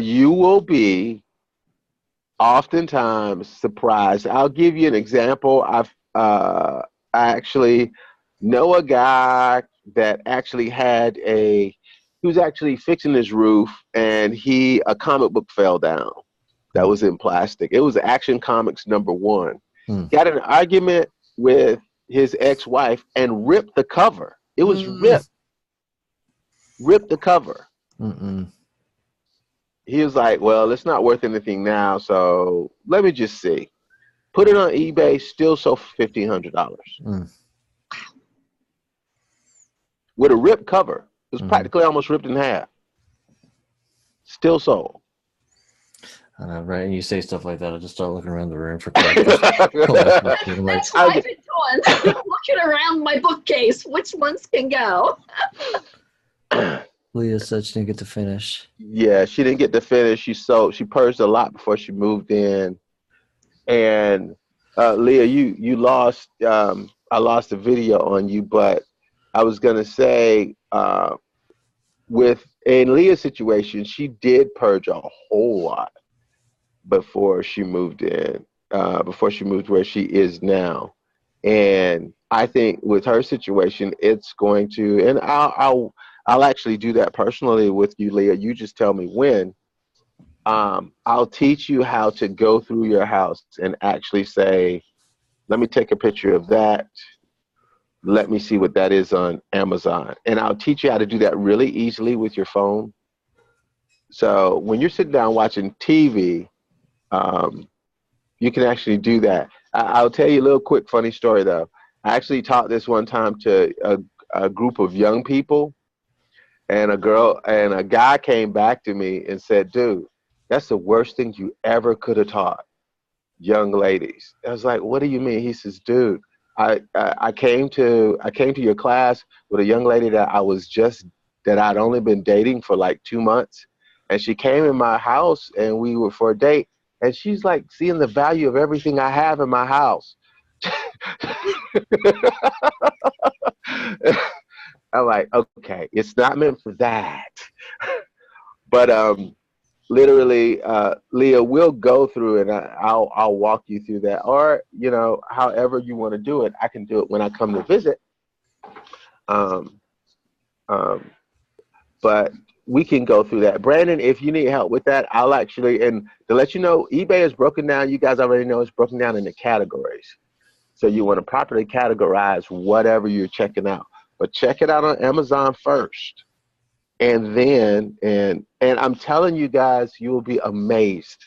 You will be oftentimes surprised. I'll give you an example. I actually know a guy that actually he was actually fixing his roof, and a comic book fell down that was in plastic. It was Action Comics #1. Got in an argument with his ex-wife and ripped the cover. It was ripped the cover. He was like, well, it's not worth anything now, so let me just see. Put it on eBay, still sold for $1,500. With a ripped cover. It was practically almost ripped in half. Still sold. I know, right? And you say stuff like that, I just start looking around the room for collectors. That's what I've been doing. Looking around my bookcase. Which ones can go? Leah said she didn't get to finish. Yeah, she didn't get to finish. She purged a lot before she moved in. And Leah, you lost. I lost a video on you, but I was gonna say, in Leah's situation, she did purge a whole lot before she moved in. Before she moved where she is now, and I think with her situation, it's going to. And I'll actually do that personally with you, Leah. You just tell me when. I'll teach you how to go through your house and actually say, let me take a picture of that. Let me see what that is on Amazon. And I'll teach you how to do that really easily with your phone. So when you're sitting down watching TV, you can actually do that. I'll tell you a little quick funny story though. I actually taught this one time to a group of young people, and a guy came back to me and said, "Dude, that's the worst thing you ever could have taught young ladies." I was like, "What do you mean?" He says, "Dude, I came to your class with a young lady that I'd only been dating for like 2 months, and she came in my house and we were for a date, and she's like seeing the value of everything I have in my house." I'm like, okay, it's not meant for that. But literally, Leah, we'll go through and I'll walk you through that, or however you want to do it. I can do it when I come to visit. Um, um, but we can go through that. Brandon, if you need help with that, I'll actually, and to let you know, eBay is broken down. You guys already know it's broken down into categories. So you want to properly categorize whatever you're checking out. But check it out on Amazon first. And then, and I'm telling you guys, you will be amazed.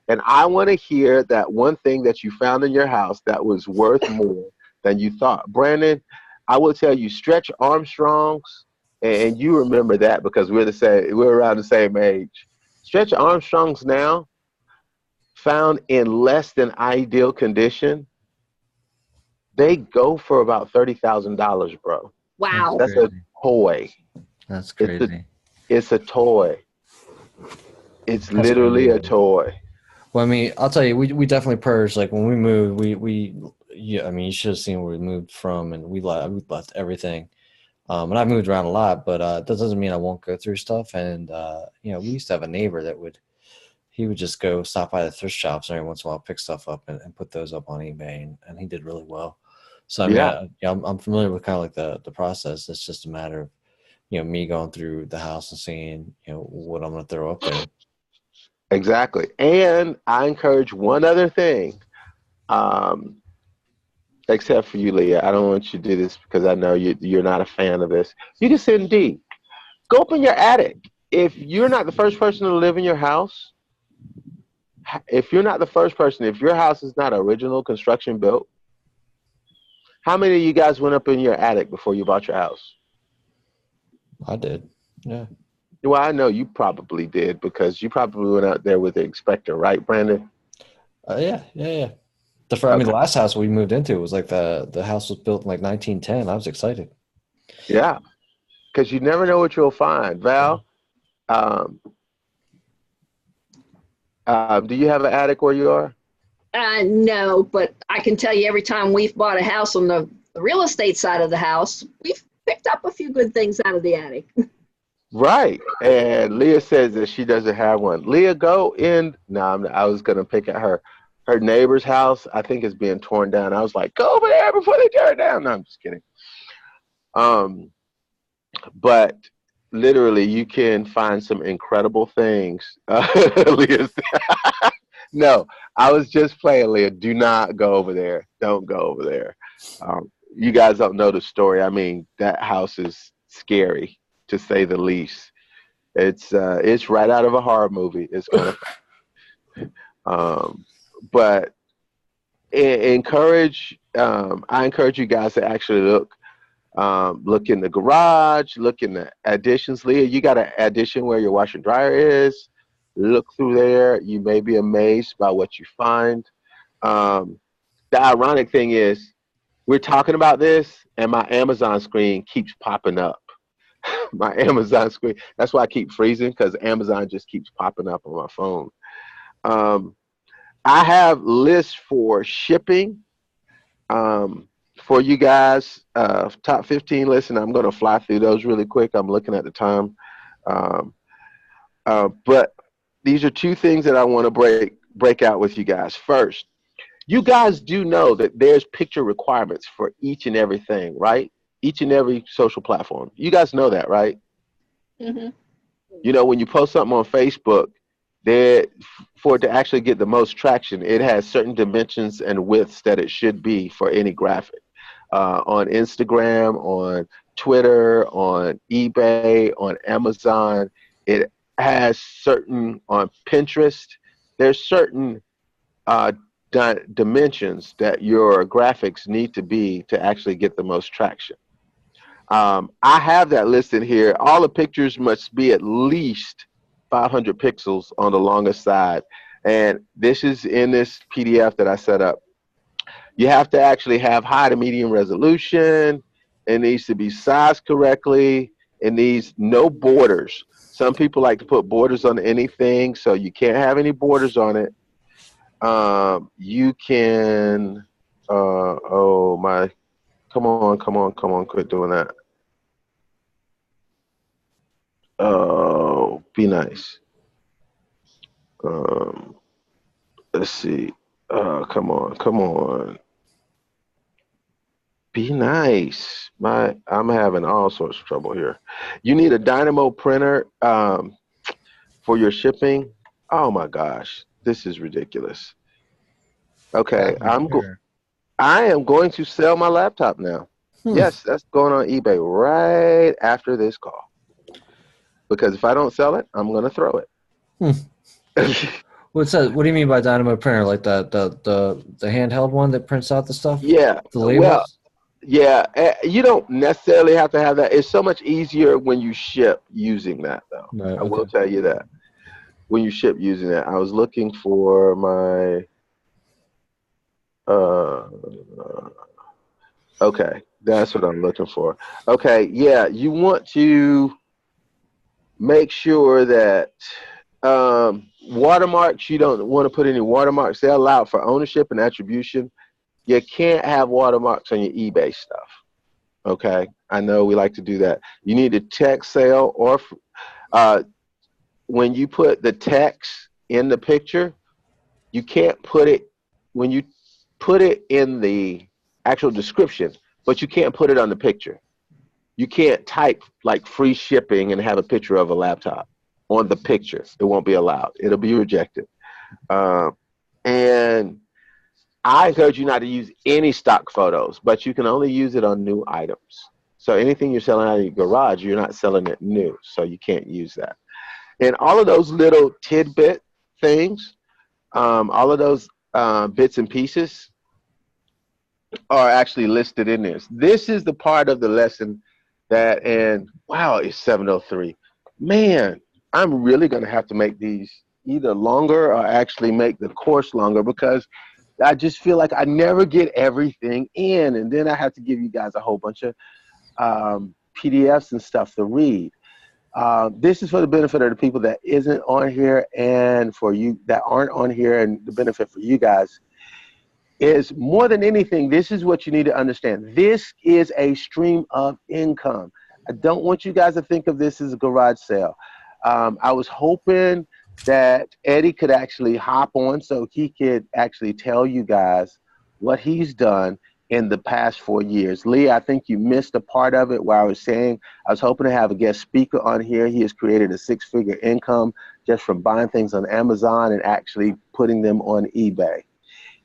And I want to hear that one thing that you found in your house that was worth more than you thought. Brandon, I will tell you, Stretch Armstrong's, and you remember that because we're around the same age. Stretch Armstrong's now found in less than ideal condition, they go for about $30,000, bro. Wow. That's a toy. That's crazy. It's a toy. It's That's literally a toy. Well, I mean, I'll tell you, we definitely purged. Like when we moved, I mean, you should have seen where we moved from, and we left everything. And I moved around a lot, but that doesn't mean I won't go through stuff. And we used to have a neighbor that he would just go stop by the thrift shops every once in a while, pick stuff up, and put those up on eBay, and he did really well. So I mean, I'm familiar with kind of like the process. It's just a matter of me going through the house and seeing what I'm going to throw up there. Exactly. And I encourage one other thing, except for you, Leah. I don't want you to do this because I know you're not a fan of this. You can send D. Go up in your attic. If you're not the first person to live in your house, if your house is not original construction built, how many of you guys went up in your attic before you bought your house? I did. Yeah. Well, I know you probably did because you probably went out there with the inspector, right, Brandon? Yeah. I mean, the last house we moved into was like the house was built in like 1910. I was excited. Yeah, because you never know what you'll find. Val, do you have an attic where you are? No, but I can tell you every time we've bought a house on the real estate side of the house, we've picked up a few good things out of the attic. Right. And Leah says that she doesn't have one. Leah, go in. No, I was going to pick at her. Her neighbor's house, I think, is being torn down. I was like, go over there before they tear it down. No, I'm just kidding. But literally, you can find some incredible things. Leah, no, I was just playing, Leah. Do not go over there. Don't go over there. You guys don't know the story. I mean, that house is scary, to say the least. It's right out of a horror movie. It's kind of, but I encourage you guys to actually look in the garage, look in the additions. Leah, you got an addition where your washer and dryer is. Look through there. You may be amazed by what you find. The ironic thing is, we're talking about this, and my Amazon screen keeps popping up. My Amazon screen. That's why I keep freezing, because Amazon just keeps popping up on my phone. I have lists for shipping for you guys. Top 15 lists, and I'm going to fly through those really quick. I'm looking at the time. But these are two things that I want to break out with you guys. First, you guys do know that there's picture requirements for each and everything, right? Each and every social platform. You guys know that, right? Mm-hmm. When you post something on Facebook, for it to actually get the most traction, it has certain dimensions and widths that it should be for any graphic. On Instagram, on Twitter, on eBay, on Amazon, it has certain, on Pinterest, there's certain dimensions that your graphics need to be to actually get the most traction. I have that listed here. All the pictures must be at least 500 pixels on the longest side. And this is in this PDF that I set up. You have to actually have high to medium resolution. It needs to be sized correctly. It needs no borders. Some people like to put borders on anything, so you can't have any borders on it. You can, oh my, come on, quit doing that. Oh, be nice. Um, let's see. Come on. Be nice. I'm having all sorts of trouble here. You need a Dynamo printer for your shipping. Oh my gosh, this is ridiculous. Okay, I am going to sell my laptop now. Yes, that's going on eBay right after this call. Because if I don't sell it, I'm going to throw it. What's that? What do you mean by Dynamo printer? Like the handheld one that prints out the stuff? Yeah. The labels? Well, yeah. You don't necessarily have to have that. It's so much easier when you ship using that, though. Right, I will tell you that. When you ship using that. I was looking for my okay, that's what I'm looking for. Okay, yeah, you want to make sure that watermarks, you don't want to put any watermarks. They're allowed for ownership and attribution. You can't have watermarks on your eBay stuff. Okay, I know we like to do that. You need a text sale, or when you put the text in the picture, you can't put it, when you put it in the actual description, but you can't put it on the picture. You can't type like free shipping and have a picture of a laptop on the picture. It won't be allowed. It'll be rejected. And I encourage you not to use any stock photos, but you can only use it on new items. So anything you're selling out of your garage, you're not selling it new, so you can't use that. And all of those little tidbit things, all of those bits and pieces are actually listed in this. This is the part of the lesson that, and wow, it's 7:03. Man, I'm really going to have to make these either longer or actually make the course longer, because I just feel like I never get everything in, and then I have to give you guys a whole bunch of PDFs and stuff to read. This is for the benefit of the people that isn't on here, and for you that aren't on here, and the benefit for you guys is, more than anything, this is what you need to understand. This is a stream of income. I don't want you guys to think of this as a garage sale. I was hoping that Eddie could actually hop on so he could actually tell you guys what he's done in the past 4 years. Lee, I think you missed a part of it where I was saying I was hoping to have a guest speaker on here. He has created a 6-figure income just from buying things on Amazon and actually putting them on eBay.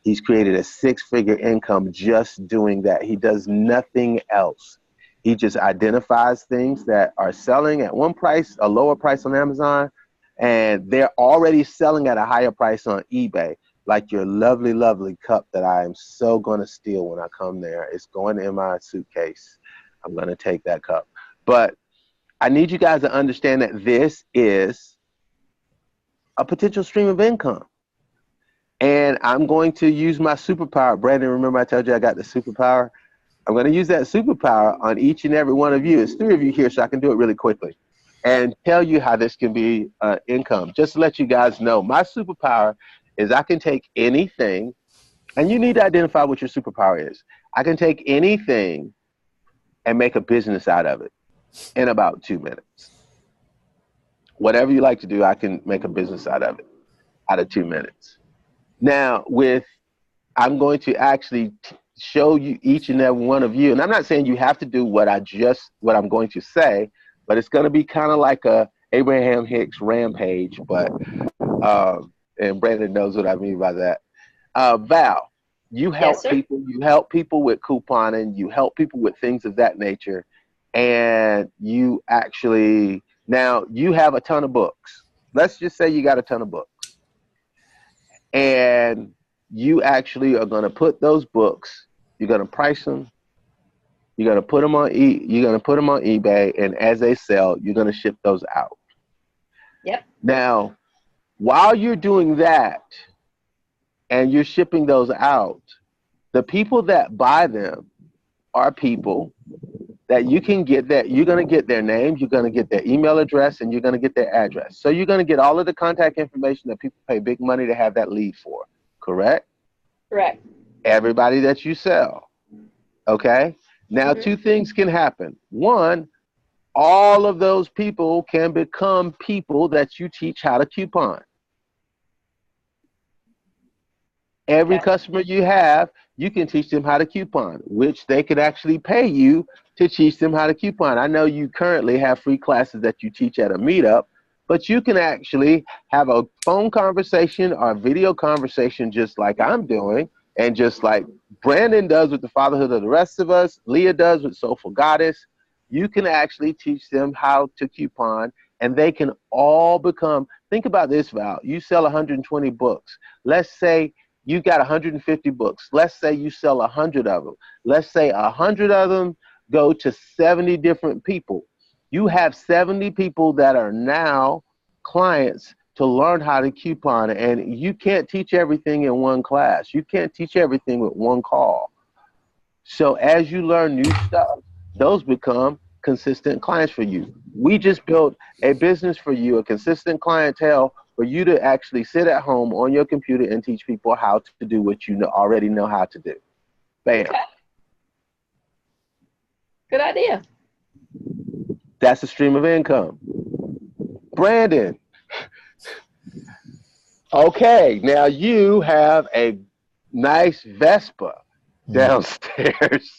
He's created a 6-figure income just doing that. He does nothing else. He just identifies things that are selling at one price, a lower price on Amazon, and they're already selling at a higher price on eBay. Like your lovely, lovely cup that I am so going to steal when I come there. It's going in my suitcase. I'm going to take that cup. But I need you guys to understand that this is a potential stream of income. And I'm going to use my superpower. Brandon, remember I told you I got the superpower? I'm going to use that superpower on each and every one of you. There's 3 of you here, so I can do it really quickly and tell you how this can be income. Just to let you guys know, my superpower is I can take anything, and you need to identify what your superpower is. I can take anything and make a business out of it in about 2 minutes. Whatever you like to do, I can make a business out of it out of 2 minutes. Now, I'm going to actually show you, each and every one of you, and I'm not saying you have to do what I'm going to say, but it's going to be kind of like a Abraham Hicks rampage, but and Brandon knows what I mean by that. Val, you help people. You help people with couponing. You help people with things of that nature, and you actually, now you have a ton of books. Let's just say you got a ton of books, and you actually are going to put those books, you're going to price them, you're going to put them on eBay, and as they sell, you're going to ship those out. Yep. Now, while you're doing that and you're shipping those out, the people that buy them are people that you can get that you're going to get their name, you're going to get their email address, and you're going to get their address. So you're going to get all of the contact information that people pay big money to have that lead for, correct? Correct. Everybody that you sell. Okay? Now, two things can happen. One, all of those people can become people that you teach how to coupon. Every customer you have, you can teach them how to coupon, which they can actually pay you to teach them how to coupon. I know you currently have free classes that you teach at a meetup, but you can actually have a phone conversation or a video conversation just like I'm doing, and just like Brandon does with the Fatherhood of the Rest of Us, Leah does with Soulful Goddess. You can actually teach them how to coupon, and they can all become, think about this, Val, you sell 120 books. Let's say you got 150 books. Let's say you sell 100 of them. Let's say 100 of them go to 70 different people. You have 70 people that are now clients to learn how to coupon, and you can't teach everything in one class. You can't teach everything with one call. So as you learn new stuff, those become consistent clients for you. We just built a business for you, a consistent clientele for you to actually sit at home on your computer and teach people how to do what you already know how to do. Bam. Okay. Good idea. That's a stream of income. Brandon. Okay, now you have a nice Vespa downstairs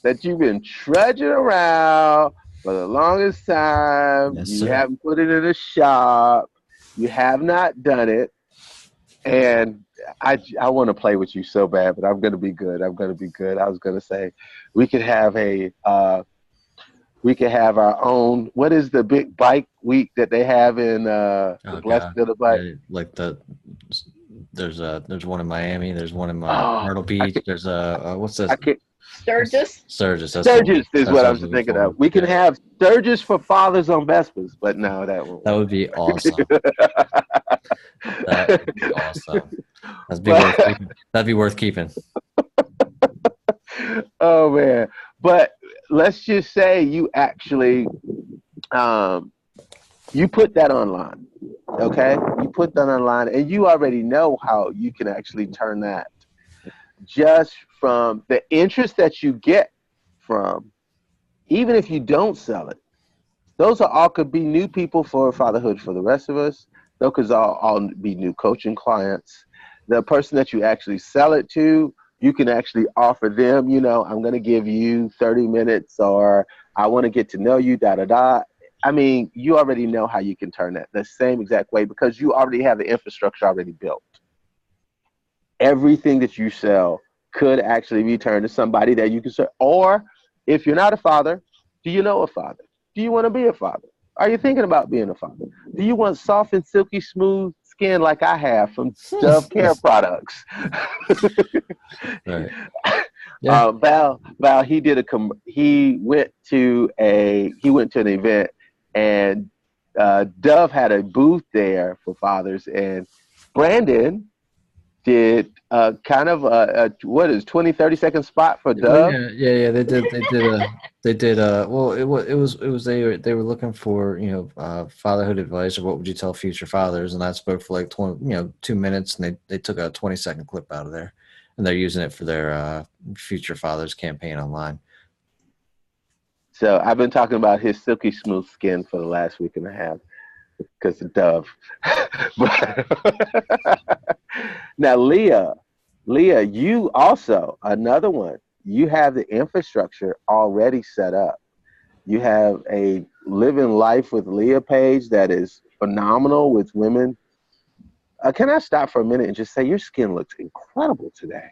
that you've been trudging around for the longest time. Yes, you sir. haven't put it in a shop. You have not done it. And I want to play with you so bad, but I'm going to be good. I'm going to be good. I was going to say we could have our own, what is the big bike week that they have in the Blessed of the Bike? Like there's one in Miami, there's one in Myrtle Beach, there's what's this? Sturgis. Sturgis. Sturgis is what I was thinking of. We can have Sturgis for fathers on Vespas, but no, that won't. That would be awesome. That would be awesome. That'd be worth keeping. Oh man. But let's just say you actually you put that online. Okay? You put that online and you already know how you can actually turn that just from the interest that you get from, even if you don't sell it. Those are all could be new people for Fatherhood for the Rest of Us. Those could all be new coaching clients. The person that you actually sell it to, you can actually offer them, I'm going to give you 30 minutes, or I want to get to know you, I mean, you already know how you can turn that the same exact way because you already have the infrastructure already built. Everything that you sell could actually be turned to somebody that you can serve. Or if you're not a father, do you know a father? Do you want to be a father? Are you thinking about being a father? Do you want soft and silky smooth skin like I have from Dove Care products? Right. Yeah. Val, he went to an event, and Dove had a booth there for fathers, and Brandon did kind of a 20-30 second spot for Dove. Yeah. They did. Well, it was they were looking for fatherhood advice, or what would you tell future fathers, and I spoke for like 2 minutes, and they took a 20-second clip out of there, and they're using it for their future fathers campaign online. So I've been talking about his silky smooth skin for the last week and a half because of Dove. Now, Leah, you also, another one, you have the infrastructure already set up. You have a Living Life with Leah page that is phenomenal with women. Can I stop for a minute and just say your skin looks incredible today?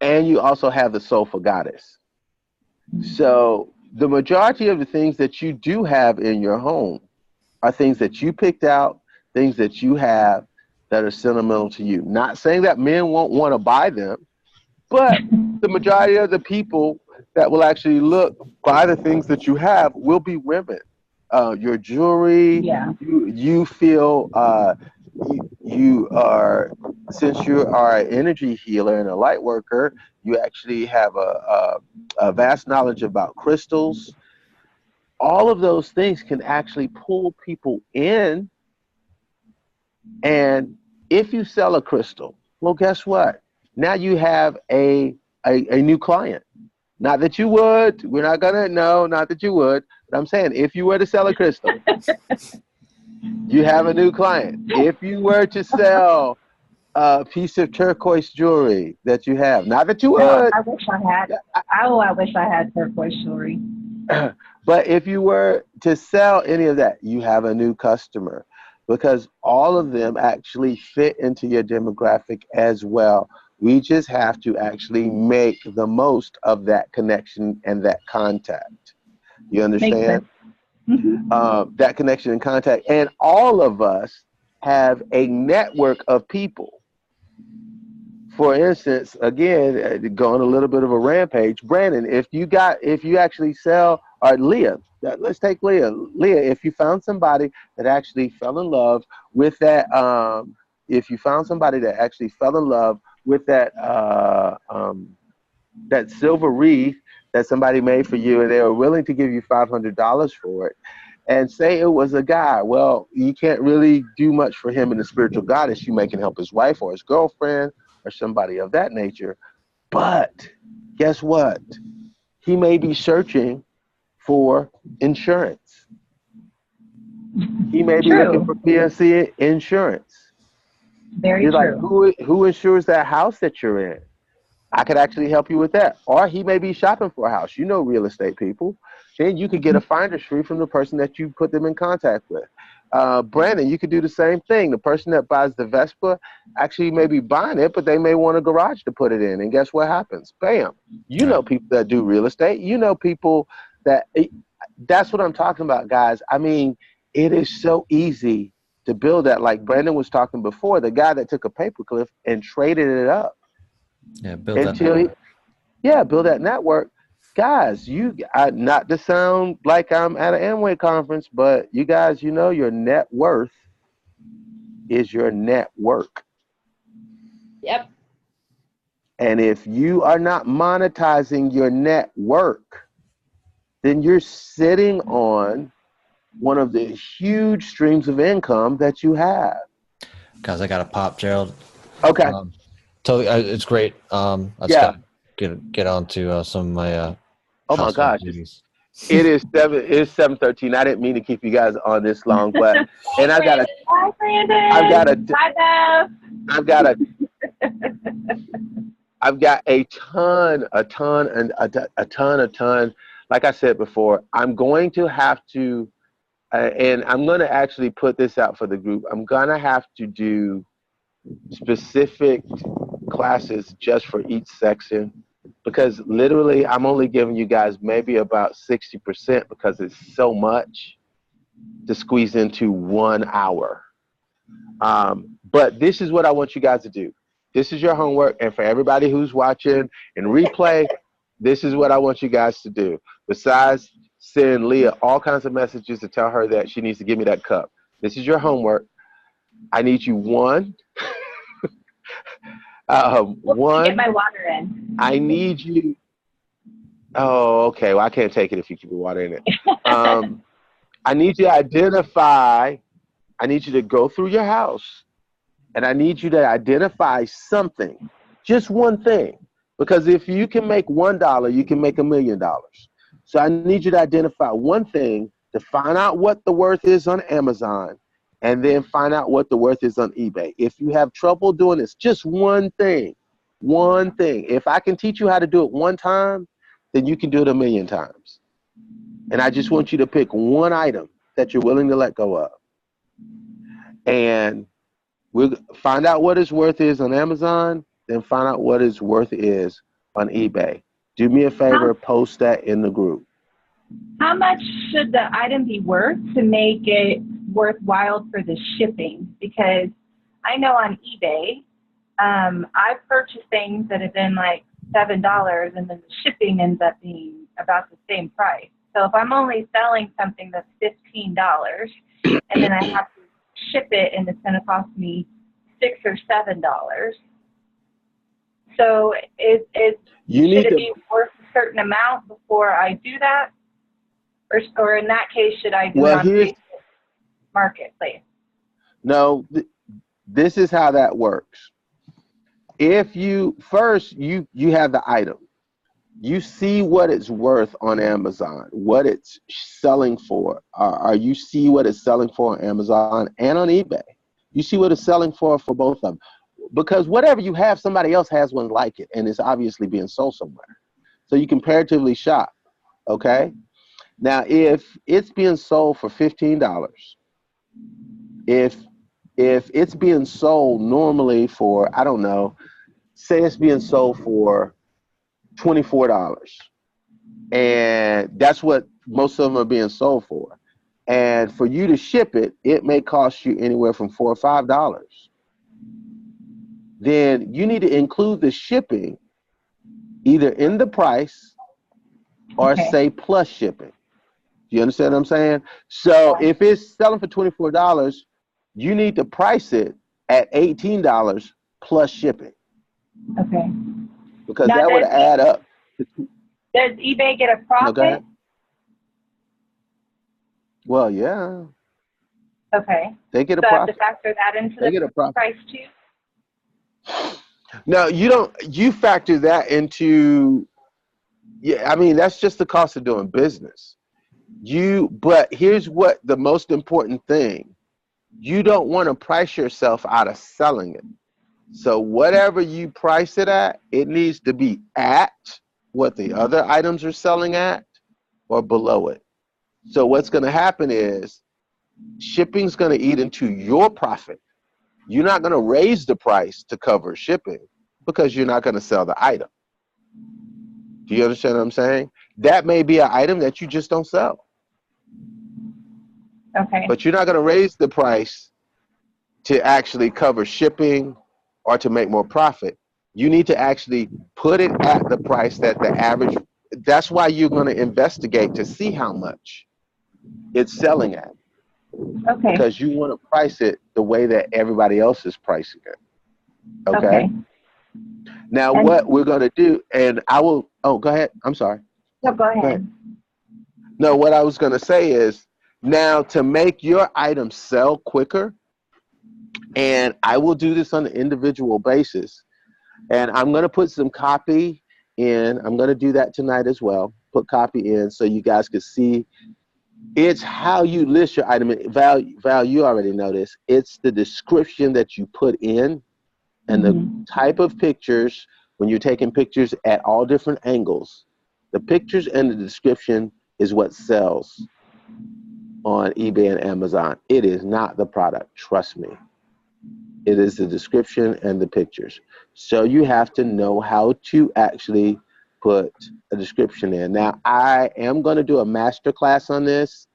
And you also have the Soulful Goddess. So the majority of the things that you do have in your home are things that you picked out things that you have that are sentimental to you. Not saying that men won't want to buy them, but the majority of the people that will actually buy the things that you have will be women. Your jewelry, Yeah. you feel you are, since you are an energy healer and a light worker, you actually have a vast knowledge about crystals. All of those things can actually pull people in. And if you sell a crystal, well, guess what? Now you have a new client. Not that you would. We're not gonna. No, not that you would. But I'm saying, if you were to sell a crystal, you have a new client. If you were to sell a piece of turquoise jewelry that you have, not that you Oh, would. I wish I had. Oh, I wish I had turquoise jewelry. But if you were to sell any of that, you have a new customer, because all of them actually fit into your demographic as well. We just have to actually make the most of that connection and that contact. You Makes understand? sense. Mm-hmm. That connection and contact. And all of us have a network of people. For instance, again, going a little bit of a rampage, Brandon, if you actually sell, or Leah, let's take Leah. Leah, if you found somebody that actually fell in love with that, if you found somebody that actually fell in love with that silver wreath that somebody made for you, and they were willing to give you $500 for it, and say it was a guy, well, you can't really do much for him in the spiritual goddess. You may can help his wife or his girlfriend or somebody of that nature. But guess what? He may be searching for insurance. He may be looking True. for PNC insurance. Very You're like, true. who insures that house that you're in? I could actually help you with that. Or he may be shopping for a house. You know real estate people. Then you could get a finder's fee from the person that you put them in contact with. Brandon, you could do the same thing. The person that buys the Vespa actually may be buying it, but they may want a garage to put it in. And guess what happens? Bam. You know people that do real estate. You know people that's what I'm talking about, guys. I mean, it is so easy to build that. Like Brandon was talking before, the guy that took a paperclip and traded it up. Yeah, build that Until network. build that network. Guys, not to sound like I'm at an Amway conference, but you guys, your net worth is your network. Yep. And if you are not monetizing your network, then you're sitting on one of the huge streams of income that you have. Guys, I got to pop, Gerald. Okay. Totally, it's great. I just got to get on to some of my oh my gosh, duties. It's 7:13. I didn't mean to keep you guys on this long, but and I've got a ton. Like I said before, I'm going to have to, and I'm going to actually put this out for the group. I'm going to have to do specific classes just for each section, because literally I'm only giving you guys maybe about 60% because it's so much to squeeze into 1 hour. But this is what I want you guys to do. This is your homework, and for everybody who's watching and replay, this is what I want you guys to do. Besides send Leah all kinds of messages to tell her that she needs to give me that cup. This is your homework. I need you one. Get my water in. I need you. Oh, okay. Well, I can't take it if you keep the water in it. I need you to identify. I need you to go through your house, and I need you to identify something, just one thing. Because if you can make $1, you can make $1 million. So I need you to identify one thing to find out what the worth is on Amazon, and then find out what the worth is on eBay. If you have trouble doing this, just one thing. One thing. If I can teach you how to do it one time, then you can do it 1,000,000 times. And I just want you to pick one item that you're willing to let go of. And we'll find out what its worth is on Amazon, then find out what its worth is on eBay. Do me a favor, post that in the group. How much should the item be worth to make it worthwhile for the shipping, because I know on eBay, I've purchased things that have been like $7 and then the shipping ends up being about the same price. So if I'm only selling something that's $15 and then I have to ship it and it's going to cost me $6 or $7. So should it be worth a certain amount before I do that? Or in that case, should I do it on Facebook Marketplace? No, this is how that works. If you have the item, you see what it's worth on Amazon, what it's selling for, or you see what it's selling for on Amazon and on eBay. You see what it's selling for both of them. Because whatever you have, somebody else has one like it, and it's obviously being sold somewhere. So you comparatively shop, okay? Now, if it's being sold for $15, if it's being sold normally for, I don't know, say it's being sold for $24, and that's what most of them are being sold for. And for you to ship it, it may cost you anywhere from $4 or $5. Then you need to include the shipping either in the price or say plus shipping. You understand what I'm saying? So if it's selling for $24, you need to price it at $18 plus shipping. Okay. Because now, that would add up. Does eBay get a profit? No, go ahead. Well, yeah. Okay. They get a profit. So I have profit. to factor that into the price too? No, you don't. You factor that into, I mean, that's just the cost of doing business. But here's what the most important thing. You don't want to price yourself out of selling it. So whatever you price it at, it needs to be at what the other items are selling at or below it. So what's going to happen is shipping's going to eat into your profit. You're not going to raise the price to cover shipping because you're not going to sell the item. Do you understand what I'm saying? That may be an item that you just don't sell. Okay. But you're not going to raise the price to actually cover shipping or to make more profit. You need to actually put it at the price that the average, that's why you're going to investigate to see how much it's selling at. Okay. Because you want to price it the way that everybody else is pricing it. Okay. Now, what we're going to do, and I will, go ahead. I'm sorry. No, go ahead. No, what I was going to say is, now to make your item sell quicker, and I will do this on an individual basis, and I'm going to put some copy in. I'm going to do that tonight as well. Put copy in so you guys can see. It's how you list your item. Val, you already know this. It's the description that you put in and the type of pictures when you're taking pictures at all different angles. The pictures and the description is what sells on eBay and Amazon. It is not the product, trust me. It is the description and the pictures. So you have to know how to actually put a description in. Now, I am going to do a master class on this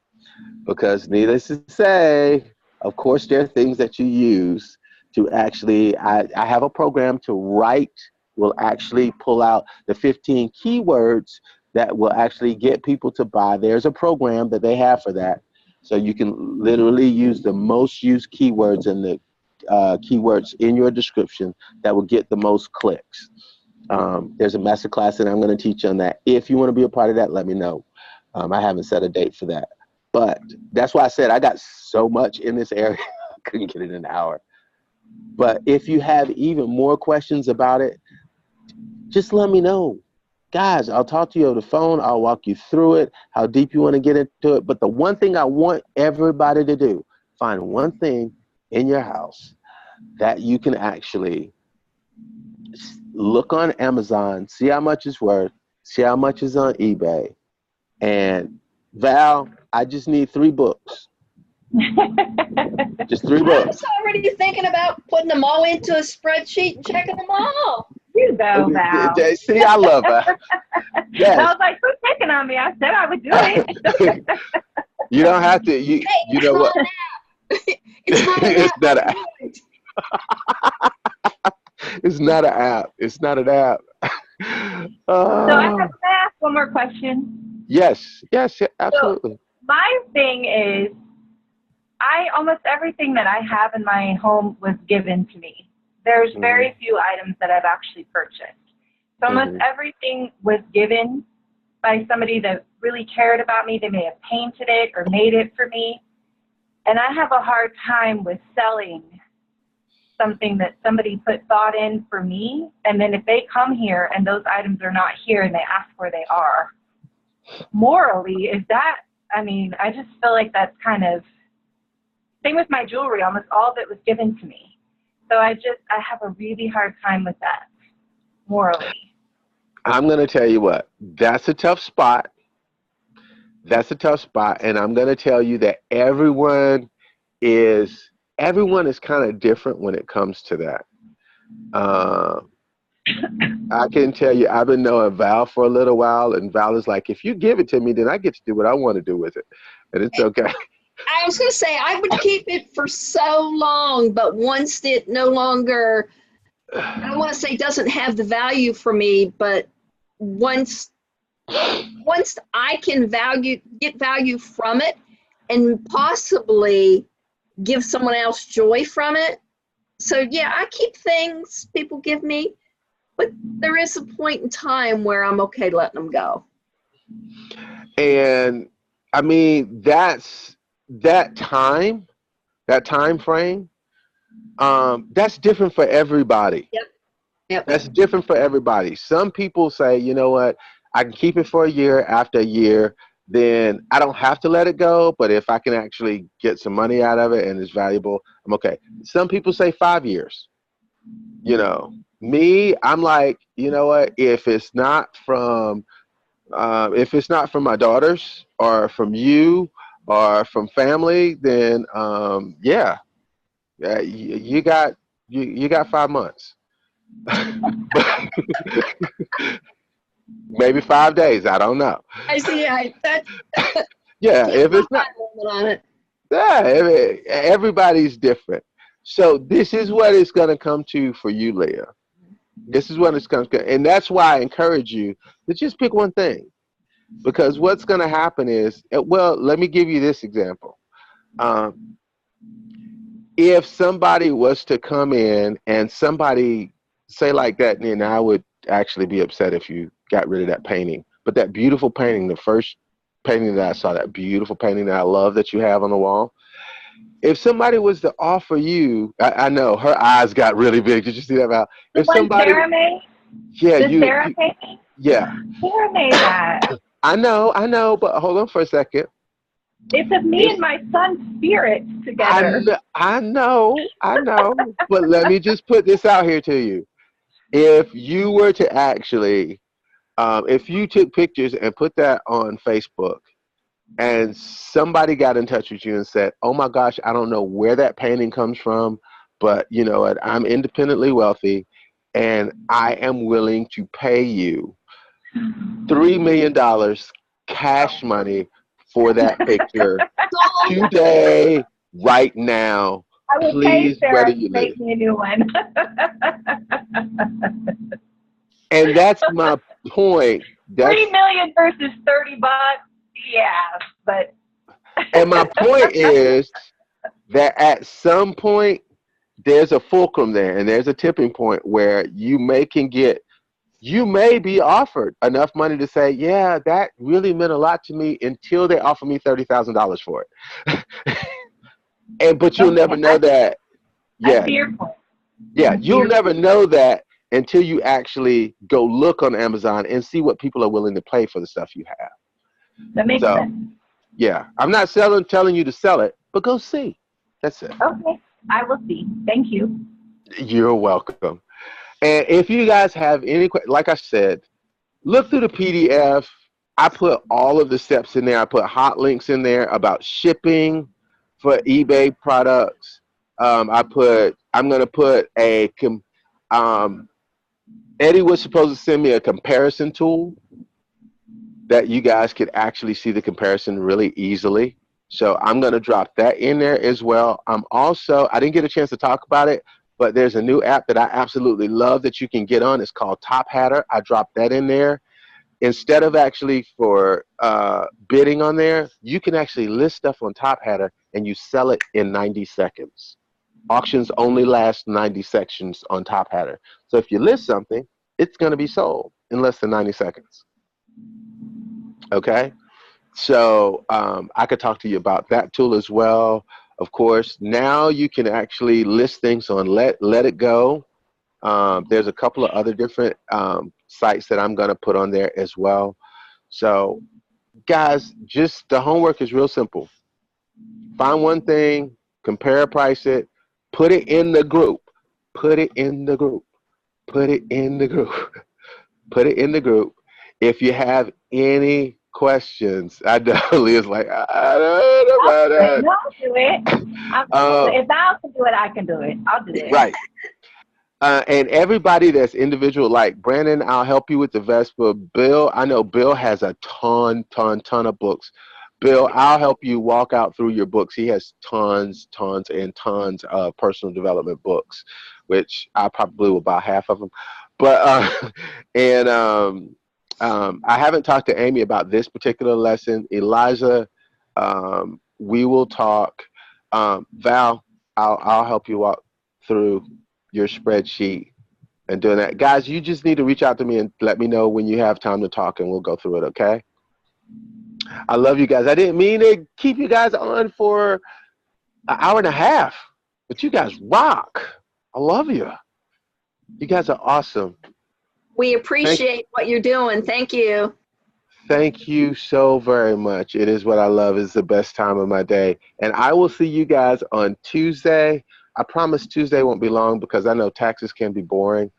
because needless to say, of course, there are things that you use to actually, I have a program to write, will actually pull out the 15 keywords that will actually get people to buy. There's a program that they have for that. So you can literally use the most used keywords and the keywords in your description that will get the most clicks. There's a master class that I'm going to teach on that. If you want to be a part of that, let me know. I haven't set a date for that. But that's why I said I got so much in this area, I couldn't get it in an hour. But if you have even more questions about it, just let me know. Guys, I'll talk to you over the phone. I'll walk you through it, how deep you want to get into it. But the one thing I want everybody to do, find one thing in your house that you can actually look on Amazon, see how much it's worth, see how much is on eBay. And Val, I just need 3 books. Just 3 books. I was already thinking about putting them all into a spreadsheet and checking them all. You go, Val. See, I love her. Yes. I was like, quit picking on me. I said I would do it. You don't have to. You know what? It's not an It's app. not an app. It's not an app. It's not an app. So I have to ask one more question. Yes, yes, yeah, So absolutely. my thing is, almost everything that I have in my home was given to me. There's very few items that I've actually purchased. So almost everything was given by somebody that really cared about me. They may have painted it or made it for me. And I have a hard time with selling something that somebody put thought in for me. And then if they come here and those items are not here and they ask where they are, morally, is that, I mean, I just feel like that's kind of, same with my jewelry, almost all of it was given to me. So I have a really hard time with that, morally. I'm going to tell you what, that's a tough spot. That's a tough spot. And I'm going to tell you that everyone is kind of different when it comes to that. I can tell you, I've been knowing Val for a little while, and Val is like, if you give it to me, then I get to do what I want to do with it. And it's okay. I was going to say, I would keep it for so long, but once it no longer, I don't want to say doesn't have the value for me, but once I can get value from it and possibly give someone else joy from it. So yeah, I keep things people give me, but there is a point in time where I'm okay letting them go. And I mean, that time frame, that's different for everybody. Yep. That's different for everybody. Some people say, you know what, I can keep it for a year. After a year, then I don't have to let it go. But if I can actually get some money out of it and it's valuable, I'm okay. Some people say 5 years. You know, me, I'm like, you know what, if it's not from my daughters or from you or from family, then yeah, you got 5 months. Maybe 5 days. I don't know. I see. Yeah, Can't if put it's not, a limit on it. yeah, everybody's different. So this is what it's going to come to for you, Leah. This is what it's going to, and that's why I encourage you to just pick one thing, because what's going to happen is, well, let me give you this example. If somebody was to come in and somebody say like that, then I would actually be upset if you got rid of that painting. But that beautiful painting, the first painting that I saw, that beautiful painting that I love that you have on the wall, if somebody was to offer you, I know her eyes got really big. Did you see that, Val? The If one somebody, Sarah made? yeah, Sarah painting? yeah. Sarah made that. I know, but hold on for a second. It's of me and my son's spirits together. I know, but let me just put this out here to you. If you were to actually, if you took pictures and put that on Facebook, and somebody got in touch with you and said, oh my gosh, I don't know where that painting comes from, but you know what, I'm independently wealthy, and I am willing to pay you $3 million cash money for that picture today, right now. I will pay Please, where Sarah do to you live? make me a new one. And that's my point. $3 million versus $30. Yeah, but. And my point is that at some point there's a fulcrum there, and there's a tipping point where you may be offered enough money to say, yeah, that really meant a lot to me, until they offer me $30,000 for it. But you'll never know that. Yeah. I see your point. Yeah, you'll never know that until you actually go look on Amazon and see what people are willing to pay for the stuff you have. That makes sense. Yeah, I'm not telling you to sell it, but go see. That's it. Okay, I will see. Thank you. You're welcome. And if you guys have any, like I said, look through the PDF. I put all of the steps in there. I put hot links in there about shipping for eBay products. I'm going to put Eddie was supposed to send me a comparison tool that you guys could actually see the comparison really easily. So I'm going to drop that in there as well. I didn't get a chance to talk about it, but there's a new app that I absolutely love that you can get on. It's called Top Hatter. I dropped that in there. Instead of actually for bidding on there, you can actually list stuff on Top Hatter and you sell it in 90 seconds. Auctions only last 90 seconds on Top Hatter. So if you list something, it's going to be sold in less than 90 seconds. Okay? So I could talk to you about that tool as well. Of course, now you can actually list things on Let It Go. There's a couple of other different sites that I'm going to put on there as well. So, guys, just the homework is real simple. Find one thing, compare, price it, put it in the group. Put it in the group. Put it in the group. Put it in the group. If you have any questions, I know Leah's like, I don't know about that. I'll do it. If Val can do it, I can do it. I'll do it. Right. And everybody that's individual, like Brandon, I'll help you with the Vespa. Bill, I know Bill has a ton of books. Bill, I'll help you walk out through your books. He has tons and tons of personal development books, which I probably will buy half of them. But and I haven't talked to Amy about this particular lesson. Eliza, we will talk. Val, I'll help you walk through your spreadsheet and doing that. Guys, you just need to reach out to me and let me know when you have time to talk and we'll go through it, okay? I love you guys. I didn't mean to keep you guys on for an hour and a half, but you guys rock. I love you. You guys are awesome. We appreciate what you're doing. Thank you. Thank you so very much. It is what I love. It's the best time of my day. And I will see you guys on Tuesday. I promise Tuesday won't be long because I know taxes can be boring.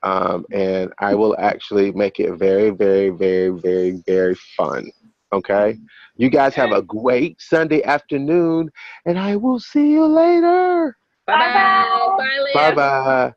And I will actually make it very, very, very, very, very fun. Okay? You guys have a great Sunday afternoon, and I will see you later. Bye-bye. Bye, Leah. Bye-bye.